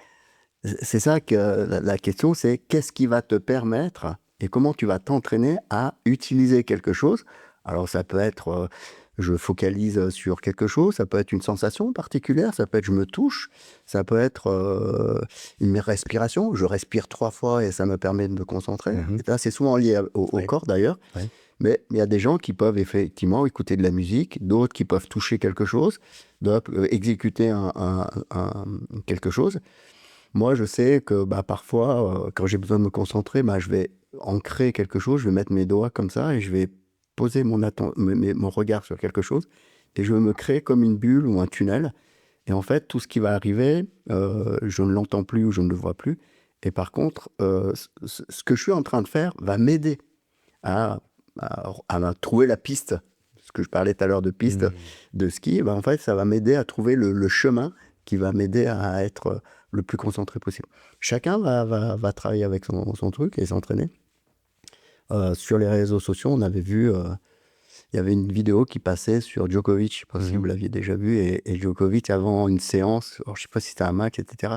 c'est ça que la question, c'est qu'est-ce qui va te permettre et comment tu vas t'entraîner à utiliser quelque chose. Alors ça peut être, je focalise sur quelque chose, ça peut être une sensation particulière, ça peut être je me touche, ça peut être une respiration, je respire 3 fois et ça me permet de me concentrer. Et là, c'est souvent lié au corps d'ailleurs. Ouais. Mais il y a des gens qui peuvent effectivement écouter de la musique, d'autres qui peuvent toucher quelque chose, d'autres exécuter quelque chose. Moi, je sais que parfois, quand j'ai besoin de me concentrer, je vais ancrer quelque chose, je vais mettre mes doigts comme ça et je vais poser mon regard sur quelque chose et je vais me créer comme une bulle ou un tunnel. Et en fait, tout ce qui va arriver, je ne l'entends plus ou je ne le vois plus. Et par contre, ce que je suis en train de faire va m'aider à trouver la piste. Ce que je parlais tout à l'heure de piste de ski, en fait, ça va m'aider à trouver le chemin qui va m'aider à être le plus concentré possible. Chacun va travailler avec son truc et s'entraîner. Sur les réseaux sociaux, on avait vu, il y avait une vidéo qui passait sur Djokovic, je ne sais pas si vous l'aviez déjà vu, et Djokovic, avant une séance, je ne sais pas si c'était un match, etc.,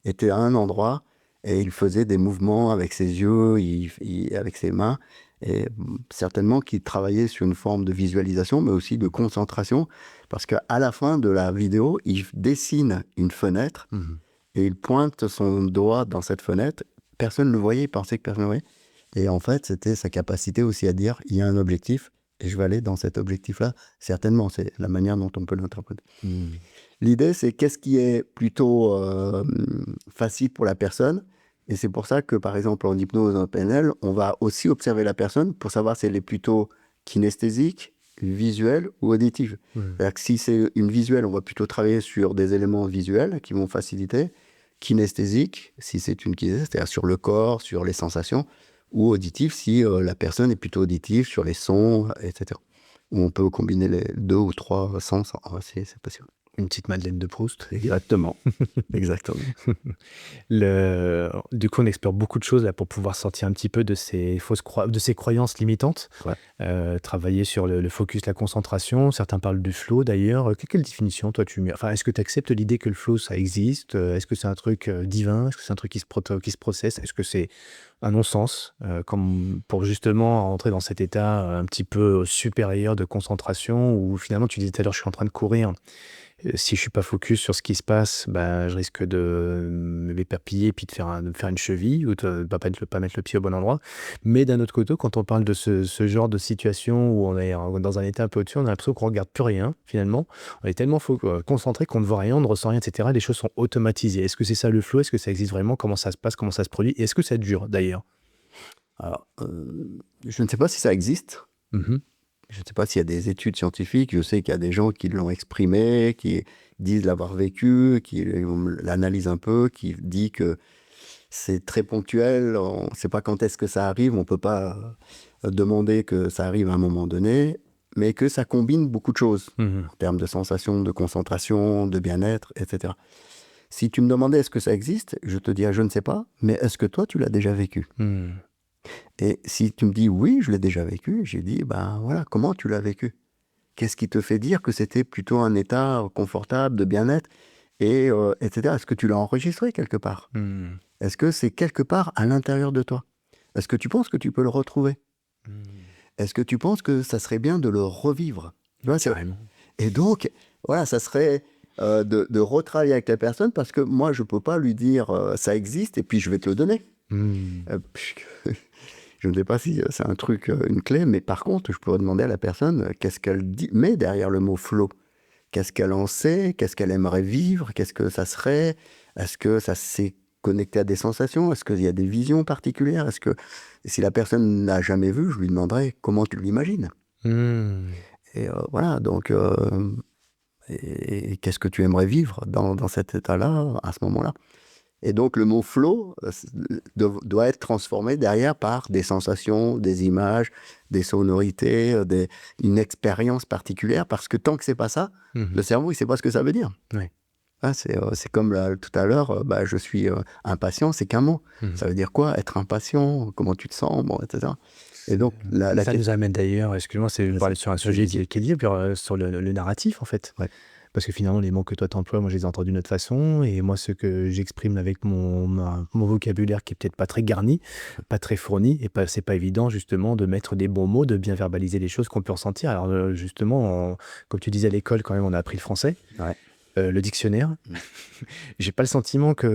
était à un endroit et il faisait des mouvements avec ses yeux, avec ses mains, et certainement qu'il travaillait sur une forme de visualisation, mais aussi de concentration, parce qu'à la fin de la vidéo, il dessine une fenêtre et il pointe son doigt dans cette fenêtre. Personne ne le voyait, il pensait que personne ne le voyait. Et en fait, c'était sa capacité aussi à dire, il y a un objectif, et je vais aller dans cet objectif-là. Certainement, c'est la manière dont on peut l'interpréter. L'idée, c'est qu'est-ce qui est plutôt facile pour la personne. Et c'est pour ça que, par exemple, en hypnose, en PNL, on va aussi observer la personne pour savoir si elle est plutôt kinesthésique, visuelle ou auditive. C'est-à-dire que si c'est une visuelle, on va plutôt travailler sur des éléments visuels qui vont faciliter. Kinesthésique, si c'est une kinesthésie, c'est-à-dire sur le corps, sur les sensations, ou auditif si la personne est plutôt auditive sur les sons, etc. Ou on peut combiner les 2 ou 3 sens, c'est possible. Une petite Madeleine de Proust. Exactement. Exactement. Du coup, on explore beaucoup de choses là pour pouvoir sortir un petit peu de ces de ces croyances limitantes. Ouais. Travailler sur le focus, la concentration. Certains parlent du flow d'ailleurs. Quelle définition toi tu mets? Enfin, est-ce que tu acceptes l'idée que le flow ça existe? Est-ce que c'est un truc divin? Est-ce que c'est un truc qui se processe? Est-ce que c'est un non-sens comme pour justement rentrer dans cet état un petit peu supérieur de concentration où finalement tu disais tout à l'heure je suis en train de courir. Si je suis pas focus sur ce qui se passe, bah, je risque de m'éparpiller puis de faire une cheville ou de pas mettre le pied au bon endroit. Mais d'un autre côté, quand on parle de ce genre de situation où on est dans un état un peu au-dessus, on a l'impression qu'on regarde plus rien finalement. On est tellement concentré qu'on ne voit rien, on ne ressent rien, et cetera. Les choses sont automatisées. Est-ce que c'est ça le flow? Est-ce que ça existe vraiment? Comment ça se passe? Comment ça se produit? Et est-ce que ça dure d'ailleurs? Alors, je ne sais pas si ça existe. Mmh. Je ne sais pas s'il y a des études scientifiques. Je sais qu'il y a des gens qui l'ont exprimé, qui disent l'avoir vécu, qui l'analysent un peu, qui disent que c'est très ponctuel. On ne sait pas quand est-ce que ça arrive. On ne peut pas demander que ça arrive à un moment donné, mais que ça combine beaucoup de choses Mmh. en termes de sensations, de concentration, de bien-être, etc. Si tu me demandais est-ce que ça existe, je te dirais je ne sais pas, mais est-ce que toi tu l'as déjà vécu? Mmh. Et si tu me dis oui, je l'ai déjà vécu, j'ai dit ben voilà, comment tu l'as vécu? Qu'est-ce qui te fait dire que c'était plutôt un état confortable, de bien-être, et etc. Est-ce que tu l'as enregistré quelque part? Mmh. Est-ce que c'est quelque part à l'intérieur de toi? Est-ce que tu penses que tu peux le retrouver? Mmh. Est-ce que tu penses que ça serait bien de le revivre? Tu vois, Carrément. et donc, voilà, ça serait de retravailler avec la personne parce que moi, je ne peux pas lui dire ça existe et puis je vais te le donner. Mmh. Puisque je ne sais pas si c'est un truc, une clé, mais par contre, je pourrais demander à la personne qu'est-ce qu'elle met derrière le mot flow. Qu'est-ce qu'elle en sait? Qu'est-ce qu'elle aimerait vivre? Qu'est-ce que ça serait? Est-ce que ça s'est connecté à des sensations? Est-ce qu'il y a des visions particulières? Est-ce que si la personne n'a jamais vu, je lui demanderais comment tu l'imagines? Mmh. Et voilà, donc, et qu'est-ce que tu aimerais vivre dans cet état-là, à ce moment-là? Et donc le mot flow doit être transformé derrière par des sensations, des images, des sonorités, une expérience particulière, parce que tant que c'est pas ça, Mmh. le cerveau, il sait pas ce que ça veut dire. Ouais. Hein, c'est comme tout à l'heure, bah, je suis impatient, c'est qu'un mot. Mmh. Ça veut dire quoi? Être impatient, comment tu te sens, bon, etc. Et donc, la Ça nous amène d'ailleurs, excuse-moi, c'est Vas-y, parler sur un sujet vas-y. qui est lié sur le narratif en fait. Ouais. Parce que finalement, les mots que toi t'emploies, moi je les ai entendus d'une autre façon, et moi ce que j'exprime avec mon vocabulaire qui est peut-être pas très garni, pas très fourni, et c'est pas évident justement de mettre des bons mots, de bien verbaliser les choses qu'on peut ressentir. Alors justement, comme tu disais à l'école, quand même, on a appris le français. Ouais. Le dictionnaire. Mm. J'ai pas le sentiment qu'à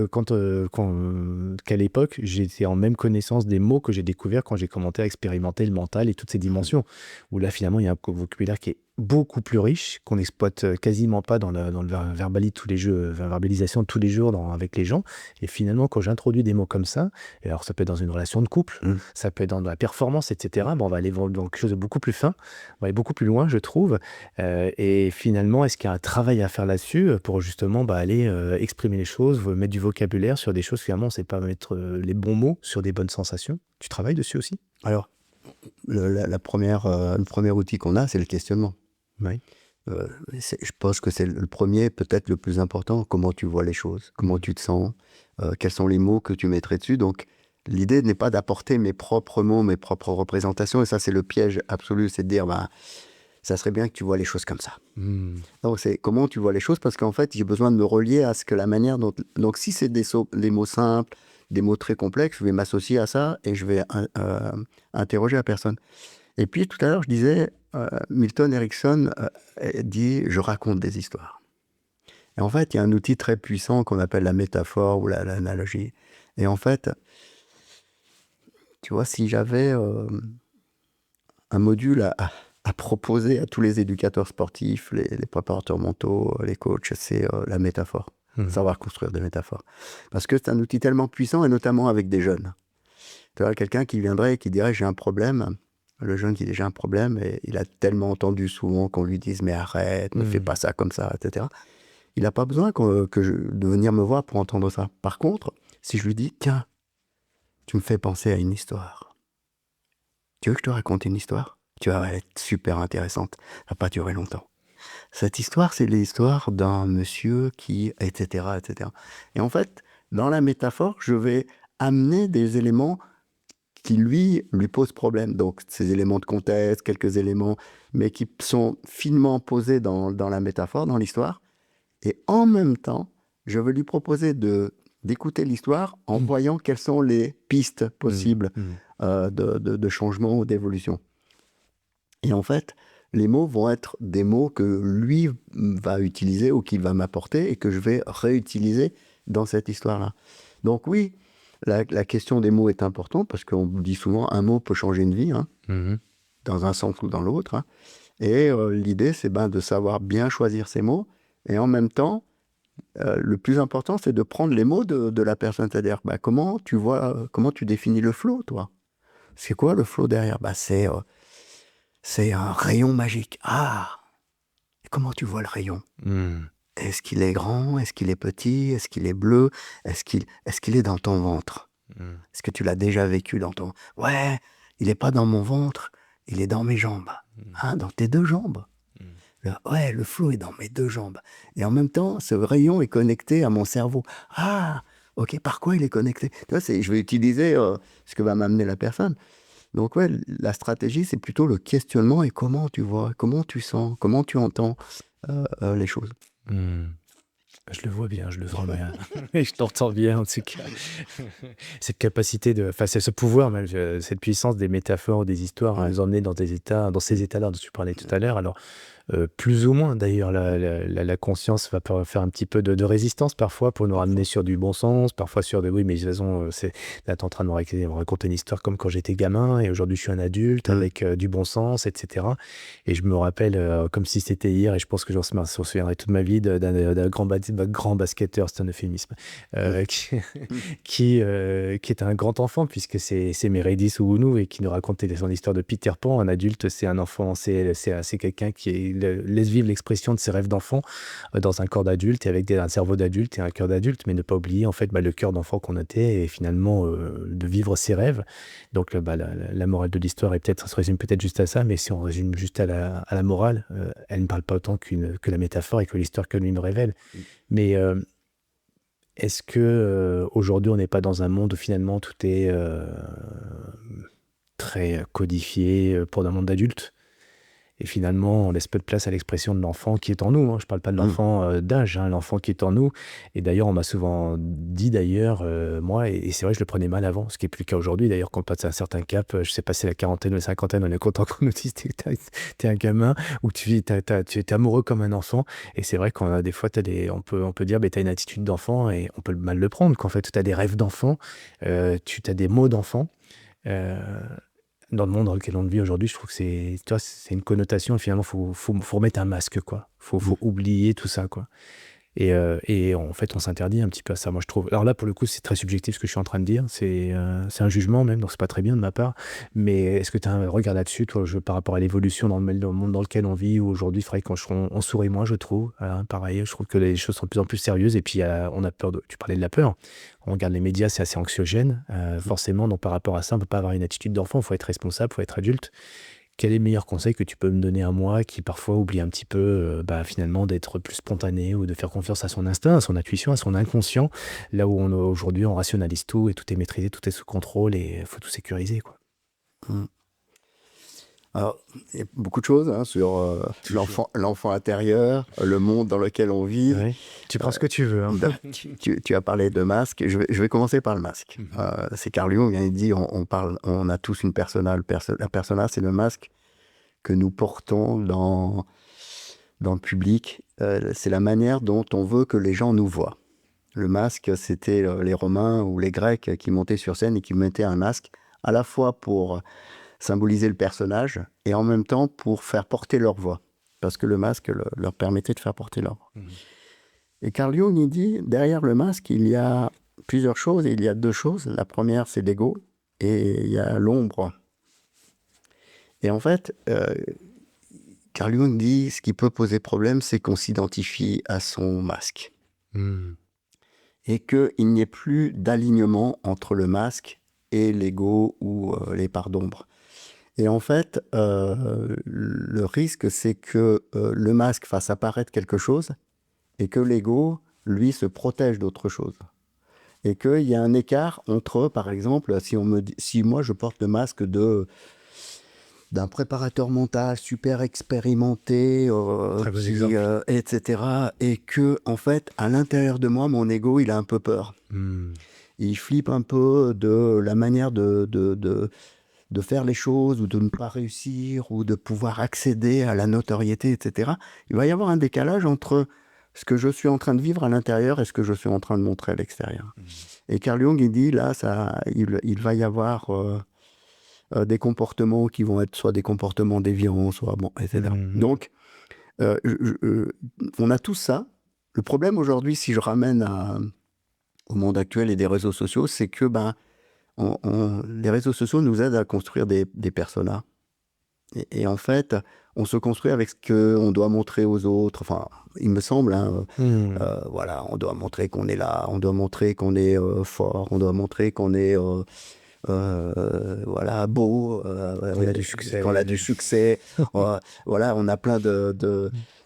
l'époque, j'étais en même connaissance des mots que j'ai découverts quand j'ai commencé à expérimenter le mental et toutes ces dimensions. Où là, finalement, il y a un vocabulaire qui est beaucoup plus riche, qu'on n'exploite quasiment pas dans le verbalisation de tous les jours avec les gens. Et finalement, quand j'introduis des mots comme ça, et alors ça peut être dans une relation de couple, Mm. ça peut être dans la performance, etc. Bon, on va aller dans quelque chose de beaucoup plus fin, on va aller beaucoup plus loin, je trouve. Et finalement, est-ce qu'il y a un travail à faire là-dessus pour justement aller exprimer les choses, mettre du vocabulaire sur des choses, finalement, on ne sait pas mettre les bons mots sur des bonnes sensations? Tu travailles dessus aussi? Alors, le premier outil qu'on a, c'est le questionnement. Oui. Je pense que c'est le premier, peut-être le plus important. Comment tu vois les choses? Comment tu te sens? Quels sont les mots que tu mettrais dessus? Donc, l'idée n'est pas d'apporter mes propres mots, mes propres représentations. Et ça, c'est le piège absolu. C'est de dire, bah, ça serait bien que tu vois les choses comme ça. Mmh. Donc, c'est comment tu vois les choses, parce qu'en fait, j'ai besoin de me relier à ce que la manière dont... Donc, si c'est des mots simples, des mots très complexes, je vais m'associer à ça et je vais interroger la personne. Et puis, tout à l'heure, je disais, Milton Erickson dit « je raconte des histoires ». Et en fait, il y a un outil très puissant qu'on appelle la métaphore ou l'analogie. Et en fait, tu vois, si j'avais un module à proposer à tous les éducateurs sportifs, les préparateurs mentaux, les coachs, c'est la métaphore. Mmh. Savoir construire des métaphores. Parce que c'est un outil tellement puissant, et notamment avec des jeunes. Tu vois, quelqu'un qui viendrait et qui dirait « j'ai un problème ». Le jeune qui a déjà un problème, et il a tellement entendu souvent qu'on lui dise « mais arrête, ne fais pas ça comme ça », etc. Il n'a pas besoin de venir me voir pour entendre ça. Par contre, si je lui dis « tiens, tu me fais penser à une histoire. Tu veux que je te raconte une histoire? Tu vas être super intéressante. Ça va pas durer longtemps. » Cette histoire, c'est l'histoire d'un monsieur qui, etc., etc. Et en fait, dans la métaphore, je vais amener des éléments qui, lui posent problème. Donc, ces éléments de contexte, quelques éléments, mais qui sont finement posés dans la métaphore, dans l'histoire. Et en même temps, je vais lui proposer d'écouter l'histoire en voyant quelles sont les pistes possibles de changement ou d'évolution. Et en fait, les mots vont être des mots que lui va utiliser ou qu'il va m'apporter et que je vais réutiliser dans cette histoire-là. Donc oui, la question des mots est importante parce qu'on dit souvent un mot peut changer une vie, hein, dans un sens ou dans l'autre. Hein. Et l'idée, c'est de savoir bien choisir ses mots. Et en même temps, le plus important, c'est de prendre les mots de la personne. C'est-à-dire, comment tu définis le flow, toi? C'est quoi le flow derrière? C'est un rayon magique. Ah! Et comment tu vois le rayon? Est-ce qu'il est grand? Est-ce qu'il est petit? Est-ce qu'il est bleu? Est-ce qu'il est dans ton ventre? Est-ce que tu l'as déjà vécu dans ton... Ouais, il n'est pas dans mon ventre, il est dans mes jambes. Hein, dans tes deux jambes. Le flow est dans mes deux jambes. Et en même temps, ce rayon est connecté à mon cerveau. Ah! Ok, par quoi il est connecté? Tu vois, je vais utiliser ce que va m'amener la personne. Donc ouais, la stratégie, c'est plutôt le questionnement et comment tu vois, comment tu sens, comment tu entends les choses. Je le vois bien, je le sens bien. Et je t'entends bien, en tout cas. Cette capacité c'est ce pouvoir, même, cette puissance des métaphores, des histoires, à nous emmener dans ces états-là dont tu parlais tout à l'heure. Alors, plus ou moins, d'ailleurs, la conscience va faire un petit peu de résistance parfois pour nous ramener sur du bon sens, parfois sur oui, mais de toute façon, là, t'es en train de me raconter une histoire comme quand j'étais gamin et aujourd'hui je suis un adulte avec du bon sens, etc. Et je me rappelle comme si c'était hier, et je pense que j'en souviendrai toute ma vie d'un grand basketteur, c'est un euphémisme, qui est un grand enfant, puisque c'est Meredith Uwunu, et qui nous racontait son histoire de Peter Pan. Un adulte, c'est un enfant, c'est quelqu'un qui laisse vivre l'expression de ses rêves d'enfant dans un corps d'adulte, et avec un cerveau d'adulte et un cœur d'adulte, mais ne pas oublier en fait le cœur d'enfant qu'on était, et finalement de vivre ses rêves. Donc la morale de l'histoire ça se résume peut-être juste à ça, mais si on résume juste à la morale, elle ne parle pas autant que la métaphore et que l'histoire que lui me révèle. Mais est-ce que aujourd'hui on n'est pas dans un monde où finalement tout est très codifié pour un monde d'adultes? Et finalement, on laisse peu de place à l'expression de l'enfant qui est en nous. Hein. Je ne parle pas de l'enfant d'âge, hein, l'enfant qui est en nous. Et d'ailleurs, on m'a souvent dit, moi, et c'est vrai, je le prenais mal avant, ce qui n'est plus le cas aujourd'hui. D'ailleurs, quand on passe à un certain cap, je sais passer la quarantaine ou la cinquantaine, on est content qu'on nous dise que t'es un gamin, ou tu es amoureux comme un enfant. Et c'est vrai qu'on a des fois, on peut dire, tu as une attitude d'enfant, et on peut mal le prendre. Qu'en fait, tu as des rêves d'enfant, tu as des mots d'enfant. Dans le monde dans lequel on vit aujourd'hui, je trouve que c'est une connotation, et finalement, faut remettre un masque, quoi. Faut oublier tout ça, quoi. Et en fait, on s'interdit un petit peu à ça, moi, je trouve. Alors là, pour le coup, c'est très subjectif ce que je suis en train de dire. C'est un jugement même, donc c'est pas très bien de ma part. Mais est-ce que tu as un regard là-dessus, toi, par rapport à l'évolution dans le monde dans lequel on vit, où aujourd'hui, il faudrait qu'on sourit moins, je trouve. Pareil, je trouve que les choses sont de plus en plus sérieuses, et puis on a peur tu parlais de la peur. On regarde les médias, c'est assez anxiogène, forcément. Donc par rapport à ça, on ne peut pas avoir une attitude d'enfant, il faut être responsable, il faut être adulte. Quel est le meilleur conseil que tu peux me donner à moi qui parfois oublie un petit peu finalement d'être plus spontané, ou de faire confiance à son instinct, à son intuition, à son inconscient, là où aujourd'hui on rationalise tout et tout est maîtrisé, tout est sous contrôle, et il faut tout sécuriser, quoi. Alors, il y a beaucoup de choses sur l'enfant intérieur, le monde dans lequel on vit. Ouais. Tu prends ce que tu veux. Hein. Tu as parlé de masque. Je vais commencer par le masque. C'est Carl Jung, il dit on a tous une persona. La persona, c'est le masque que nous portons dans le public. C'est la manière dont on veut que les gens nous voient. Le masque, c'était les Romains ou les Grecs qui montaient sur scène et qui mettaient un masque à la fois pour symboliser le personnage et en même temps pour faire porter leur voix, parce que le masque leur permettait de faire porter leur voix. Et Carl Jung, il dit, derrière le masque, il y a plusieurs choses, et il y a deux choses. La première, c'est l'ego, et il y a l'ombre. Et en fait, Carl Jung dit, ce qui peut poser problème, c'est qu'on s'identifie à son masque. Et qu'il n'y ait plus d'alignement entre le masque et l'ego ou les parts d'ombre. Et en fait, le risque, c'est que le masque fasse apparaître quelque chose et que l'ego, lui, se protège d'autre chose. Et qu'il y a un écart entre, par exemple, si moi je porte le masque d'un préparateur mental super expérimenté, Très bon exemple. etc., et que, en fait, à l'intérieur de moi, mon ego, il a un peu peur. Il flippe un peu de la manière de faire les choses ou de ne pas réussir ou de pouvoir accéder à la notoriété, etc. Il va y avoir un décalage entre ce que je suis en train de vivre à l'intérieur et ce que je suis en train de montrer à l'extérieur. Et Carl Jung, il dit, là, il va y avoir des comportements qui vont être soit des comportements déviants, soit bon, etc. Donc, on a tout ça. Le problème aujourd'hui, si je ramène au monde actuel et des réseaux sociaux, c'est que les réseaux sociaux nous aident à construire des personas. Et en fait, on se construit avec ce qu'on doit montrer aux autres. Enfin, il me semble, hein, voilà, on doit montrer qu'on est là, on doit montrer qu'on est fort, on doit montrer qu'on est voilà, beau, On a du succès. qu'on a du succès. Voilà, on a plein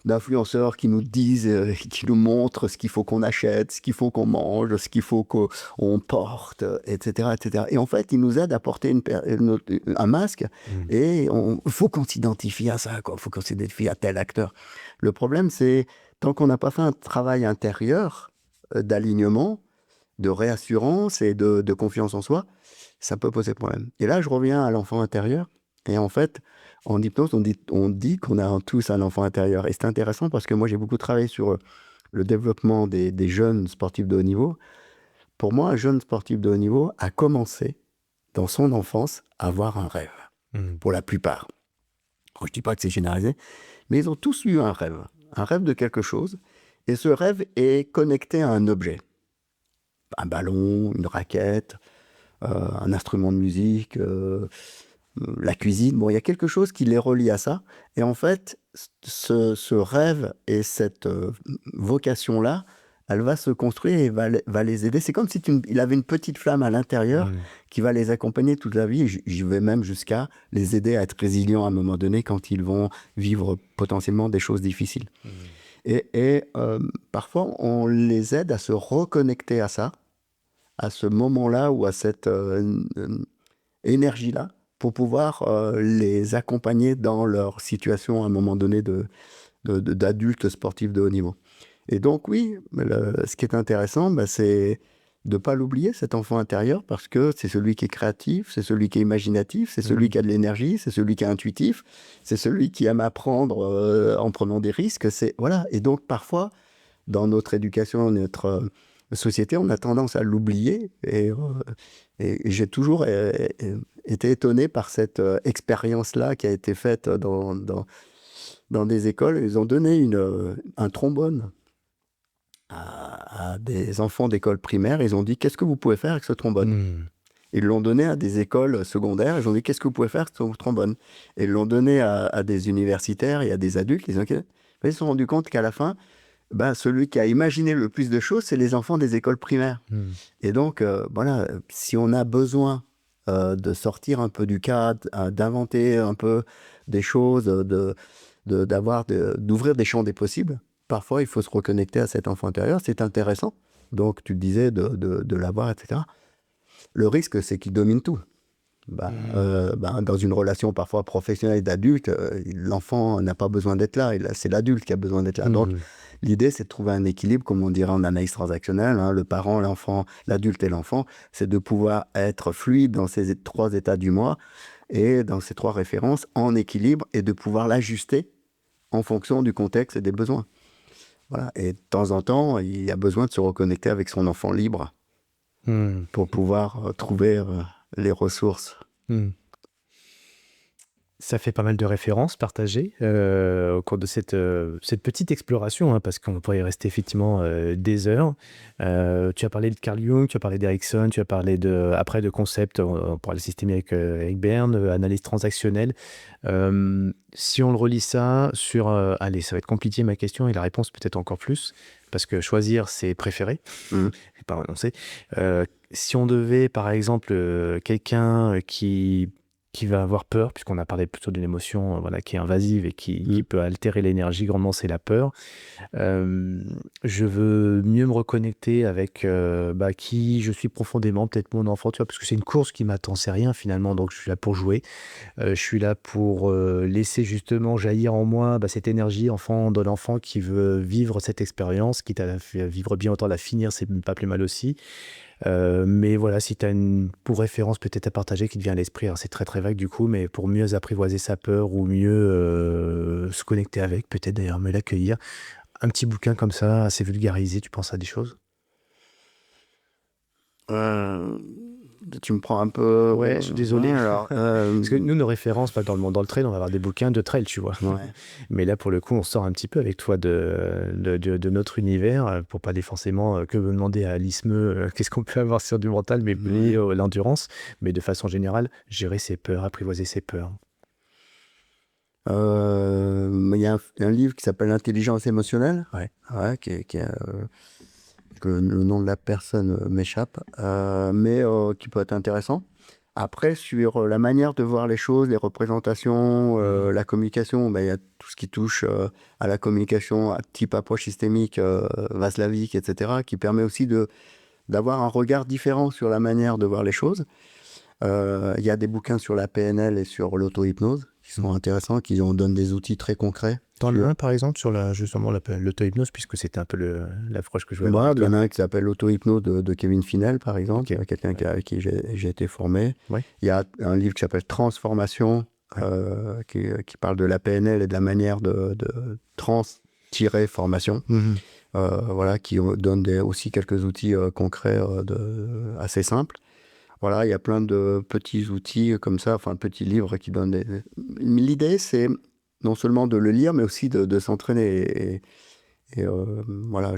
d'influenceurs qui nous disent, qui nous montrent ce qu'il faut qu'on achète, ce qu'il faut qu'on mange, ce qu'il faut qu'on porte, etc., etc. Et en fait, ils nous aident à porter un masque et il faut qu'on s'identifie à ça, il faut qu'on s'identifie à tel acteur. Le problème, c'est tant qu'on n'a pas fait un travail intérieur d'alignement, de réassurance et de confiance en soi, ça peut poser problème. Et là, je reviens à l'enfant intérieur. Et en fait, en hypnose, on dit qu'on a tous un enfant intérieur. Et c'est intéressant parce que moi, j'ai beaucoup travaillé sur le développement des jeunes sportifs de haut niveau. Pour moi, un jeune sportif de haut niveau a commencé, dans son enfance, à avoir un rêve. Pour la plupart. Je ne dis pas que c'est généralisé, mais ils ont tous eu un rêve de quelque chose. Et ce rêve est connecté à un objet. Un ballon, une raquette, un instrument de musique, la cuisine. Bon, il y a quelque chose qui les relie à ça. Et en fait, ce rêve et cette vocation-là, elle va se construire et va les aider. C'est comme si il avait une petite flamme à l'intérieur qui va les accompagner toute la vie. J'y vais même jusqu'à les aider à être résilients à un moment donné quand ils vont vivre potentiellement des choses difficiles. Et parfois, on les aide à se reconnecter à ça, à ce moment-là ou à cette énergie-là pour pouvoir les accompagner dans leur situation à un moment donné d'adultes sportifs de haut niveau. Et donc oui, ce qui est intéressant, c'est de ne pas l'oublier, cet enfant intérieur, parce que c'est celui qui est créatif, c'est celui qui est imaginatif, c'est celui qui a de l'énergie, c'est celui qui est intuitif, c'est celui qui aime apprendre en prenant des risques. Voilà. Et donc parfois, dans notre éducation, notre société, on a tendance à l'oublier. Et j'ai toujours été étonné par cette expérience-là qui a été faite dans des écoles. Ils ont donné un trombone à des enfants d'école primaire. Ils ont dit, qu'est-ce que vous pouvez faire avec ce trombone ? Ils l'ont donné à des écoles secondaires. Ils ont dit, qu'est-ce que vous pouvez faire avec ce trombone ? Et ils l'ont donné à des universitaires et à des adultes. Ils se sont rendus compte qu'à la fin, celui qui a imaginé le plus de choses, c'est les enfants des écoles primaires. Et donc, voilà, si on a besoin de sortir un peu du cadre, d'inventer un peu des choses, d'ouvrir des champs des possibles, parfois, il faut se reconnecter à cet enfant intérieur. C'est intéressant. Donc, tu disais de l'avoir, etc. Le risque, c'est qu'il domine tout. Dans une relation parfois professionnelle d'adulte, l'enfant n'a pas besoin d'être là. C'est l'adulte qui a besoin d'être là. Donc, l'idée, c'est de trouver un équilibre, comme on dirait en analyse transactionnelle. Le parent, l'enfant, l'adulte et l'enfant, c'est de pouvoir être fluide dans ces 3 états du moi et dans ces 3 références en équilibre et de pouvoir l'ajuster en fonction du contexte et des besoins. Voilà. Et de temps en temps, il y a besoin de se reconnecter avec son enfant libre pour pouvoir trouver les ressources. Ça fait pas mal de références partagées au cours de cette petite exploration, parce qu'on pourrait y rester effectivement des heures. Tu as parlé de Carl Jung, tu as parlé d'Erikson, tu as parlé après de concepts, on pourra le systémiser avec Berne, analyse transactionnelle. Si on le relie ça sur... allez, ça va être compliqué ma question et la réponse peut-être encore plus, parce que choisir, c'est préférer, et pas renoncer. Si on devait, par exemple, quelqu'un qui qui va avoir peur, puisqu'on a parlé plutôt d'une émotion voilà, qui est invasive et qui peut altérer l'énergie grandement, c'est la peur. Je veux mieux me reconnecter avec qui je suis profondément, peut-être mon enfant, tu vois, parce que c'est une course qui m'attend, c'est rien finalement, donc je suis là pour jouer. Je suis là pour laisser justement jaillir en moi cette énergie de l'enfant qui veut vivre cette expérience, quitte à la vivre bien, autant la finir, c'est pas plus mal aussi. Mais voilà, si tu as pour référence peut-être à partager qui te vient à l'esprit, alors c'est très très vague du coup, mais pour mieux apprivoiser sa peur ou mieux se connecter avec, peut-être d'ailleurs me l'accueillir, un petit bouquin comme ça, assez vulgarisé, tu penses à des choses? Tu me prends un peu. Ouais, je suis désolé. Alors, Parce que nous, nos références, dans le trail, on va avoir des bouquins de trail, tu vois. ouais. Mais là, pour le coup, on sort un petit peu avec toi de notre univers, pour pas aller forcément que me demander à l'ISME qu'est-ce qu'on peut avoir sur du mental, mais lié à l'endurance. Mais de façon générale, gérer ses peurs, apprivoiser ses peurs. Il y a un livre qui s'appelle L'intelligence émotionnelle, Ouais. que le nom de la personne m'échappe, mais qui peut être intéressant. Après, sur la manière de voir les choses, les représentations, la communication, il y a tout ce qui touche à la communication, à type approche systémique, Vaslavic, etc., qui permet aussi d'avoir un regard différent sur la manière de voir les choses. Il y a des bouquins sur la PNL et sur l'auto-hypnose qui sont intéressants, qui donnent des outils très concrets. T'en as un, par exemple, sur justement l'auto-hypnose, puisque c'était un peu l'approche que je voulais Moi, avoir. il y en a un qui s'appelle l'auto-hypnose de Kevin Finel, par exemple, Ok. quelqu'un avec qui j'ai été formé. Ouais. Il y a un livre qui s'appelle Transformation, qui parle de la PNL et de la manière de trans-formation. Voilà, qui donne aussi quelques outils concrets assez simples. Voilà, il y a plein de petits outils comme ça, enfin, petits livres qui donnent des... L'idée, c'est non seulement de le lire, mais aussi de s'entraîner. Et voilà,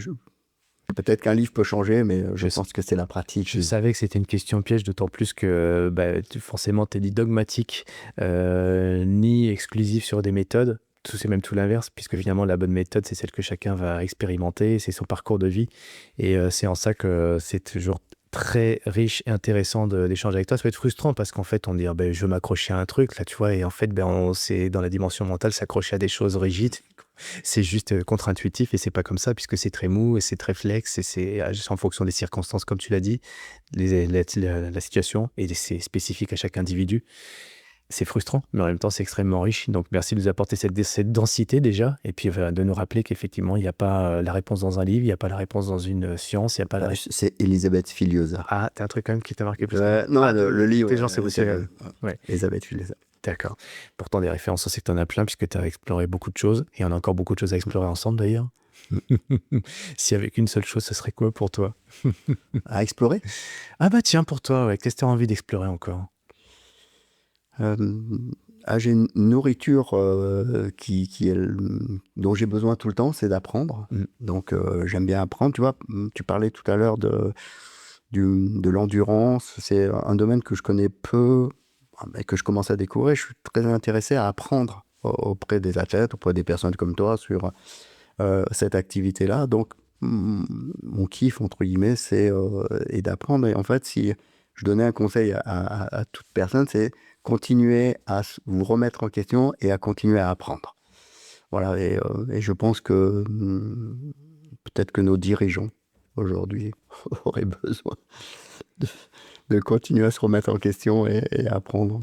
peut-être qu'un livre peut changer, mais je pense que c'est la pratique. Je savais que c'était une question piège, d'autant plus que forcément, tu es ni dogmatique, ni exclusif sur des méthodes. C'est même tout l'inverse, puisque finalement, la bonne méthode, c'est celle que chacun va expérimenter, c'est son parcours de vie. Et c'est en ça que c'est toujours très riche et intéressant d'échanger avec toi. Ça peut être frustrant parce qu'en fait, on dit je veux m'accrocher à un truc, là, tu vois, et en fait, c'est dans la dimension mentale, s'accrocher à des choses rigides. C'est juste contre-intuitif et c'est pas comme ça puisque c'est très mou et c'est très flex et c'est en fonction des circonstances, comme tu l'as dit, la situation, et c'est spécifique à chaque individu. C'est frustrant, mais en même temps, c'est extrêmement riche. Donc, merci de nous apporter cette densité déjà, et puis de nous rappeler qu'effectivement, il n'y a pas la réponse dans un livre, il n'y a pas la réponse dans une science, il n'y a pas la réponse. C'est Elisabeth Filiosa. Ah, t'as un truc quand même qui t'a marqué plus. Non, le livre. Tes gens, c'est aussi. Ouais. Elisabeth Filiosa. D'accord. Pourtant, des références, on sait que tu en as plein, puisque tu as exploré beaucoup de choses, et on a encore beaucoup de choses à explorer ensemble d'ailleurs. Si avec une seule chose, ce serait quoi pour toi? À explorer? Ah bah tiens, pour toi, ouais. Qu'est-ce que tu as envie d'explorer encore? J'ai une nourriture dont j'ai besoin tout le temps, c'est d'apprendre. Donc j'aime bien apprendre. Tu vois, tu parlais tout à l'heure de l'endurance. C'est un domaine que je connais peu, mais que je commence à découvrir. Je suis très intéressé à apprendre auprès des athlètes, auprès des personnes comme toi sur cette activité-là. Donc mon kiff, entre guillemets, c'est d'apprendre. Et en fait, si je donnais un conseil à toute personne, c'est continuer à vous remettre en question et à continuer à apprendre. Voilà, et je pense que peut-être que nos dirigeants aujourd'hui auraient besoin de continuer à se remettre en question et à apprendre.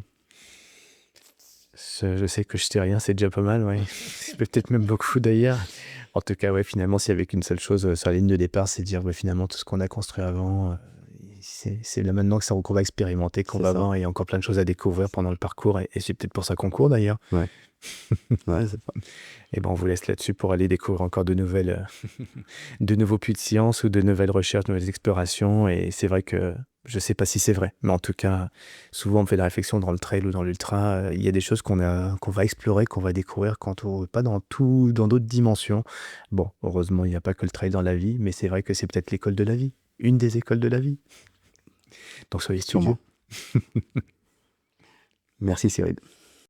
Je sais que je sais rien, c'est déjà pas mal, ouais. C'est peut-être même beaucoup d'ailleurs. En tout cas, ouais, finalement, s'il y avait qu'une seule chose sur la ligne de départ, c'est de dire finalement tout ce qu'on a construit avant, c'est là maintenant qu'on va expérimenter, qu'on va avant, et il y a encore plein de choses à découvrir pendant le parcours, et c'est peut-être pour ça qu'on court d'ailleurs. Ouais. Ouais, c'est pas... Et ben on vous laisse là-dessus pour aller découvrir encore de nouveaux puits de science ou de nouvelles recherches, de nouvelles explorations. Et c'est vrai que je sais pas si c'est vrai, mais en tout cas, souvent on fait la réflexion dans le trail ou dans l'ultra, il y a des choses qu'on va explorer, qu'on va découvrir quand on pas dans d'autres dimensions. Bon, heureusement, il n'y a pas que le trail dans la vie, mais c'est vrai que c'est peut-être l'école de la vie, une des écoles de la vie. Donc soyez studieux. Merci Cyril.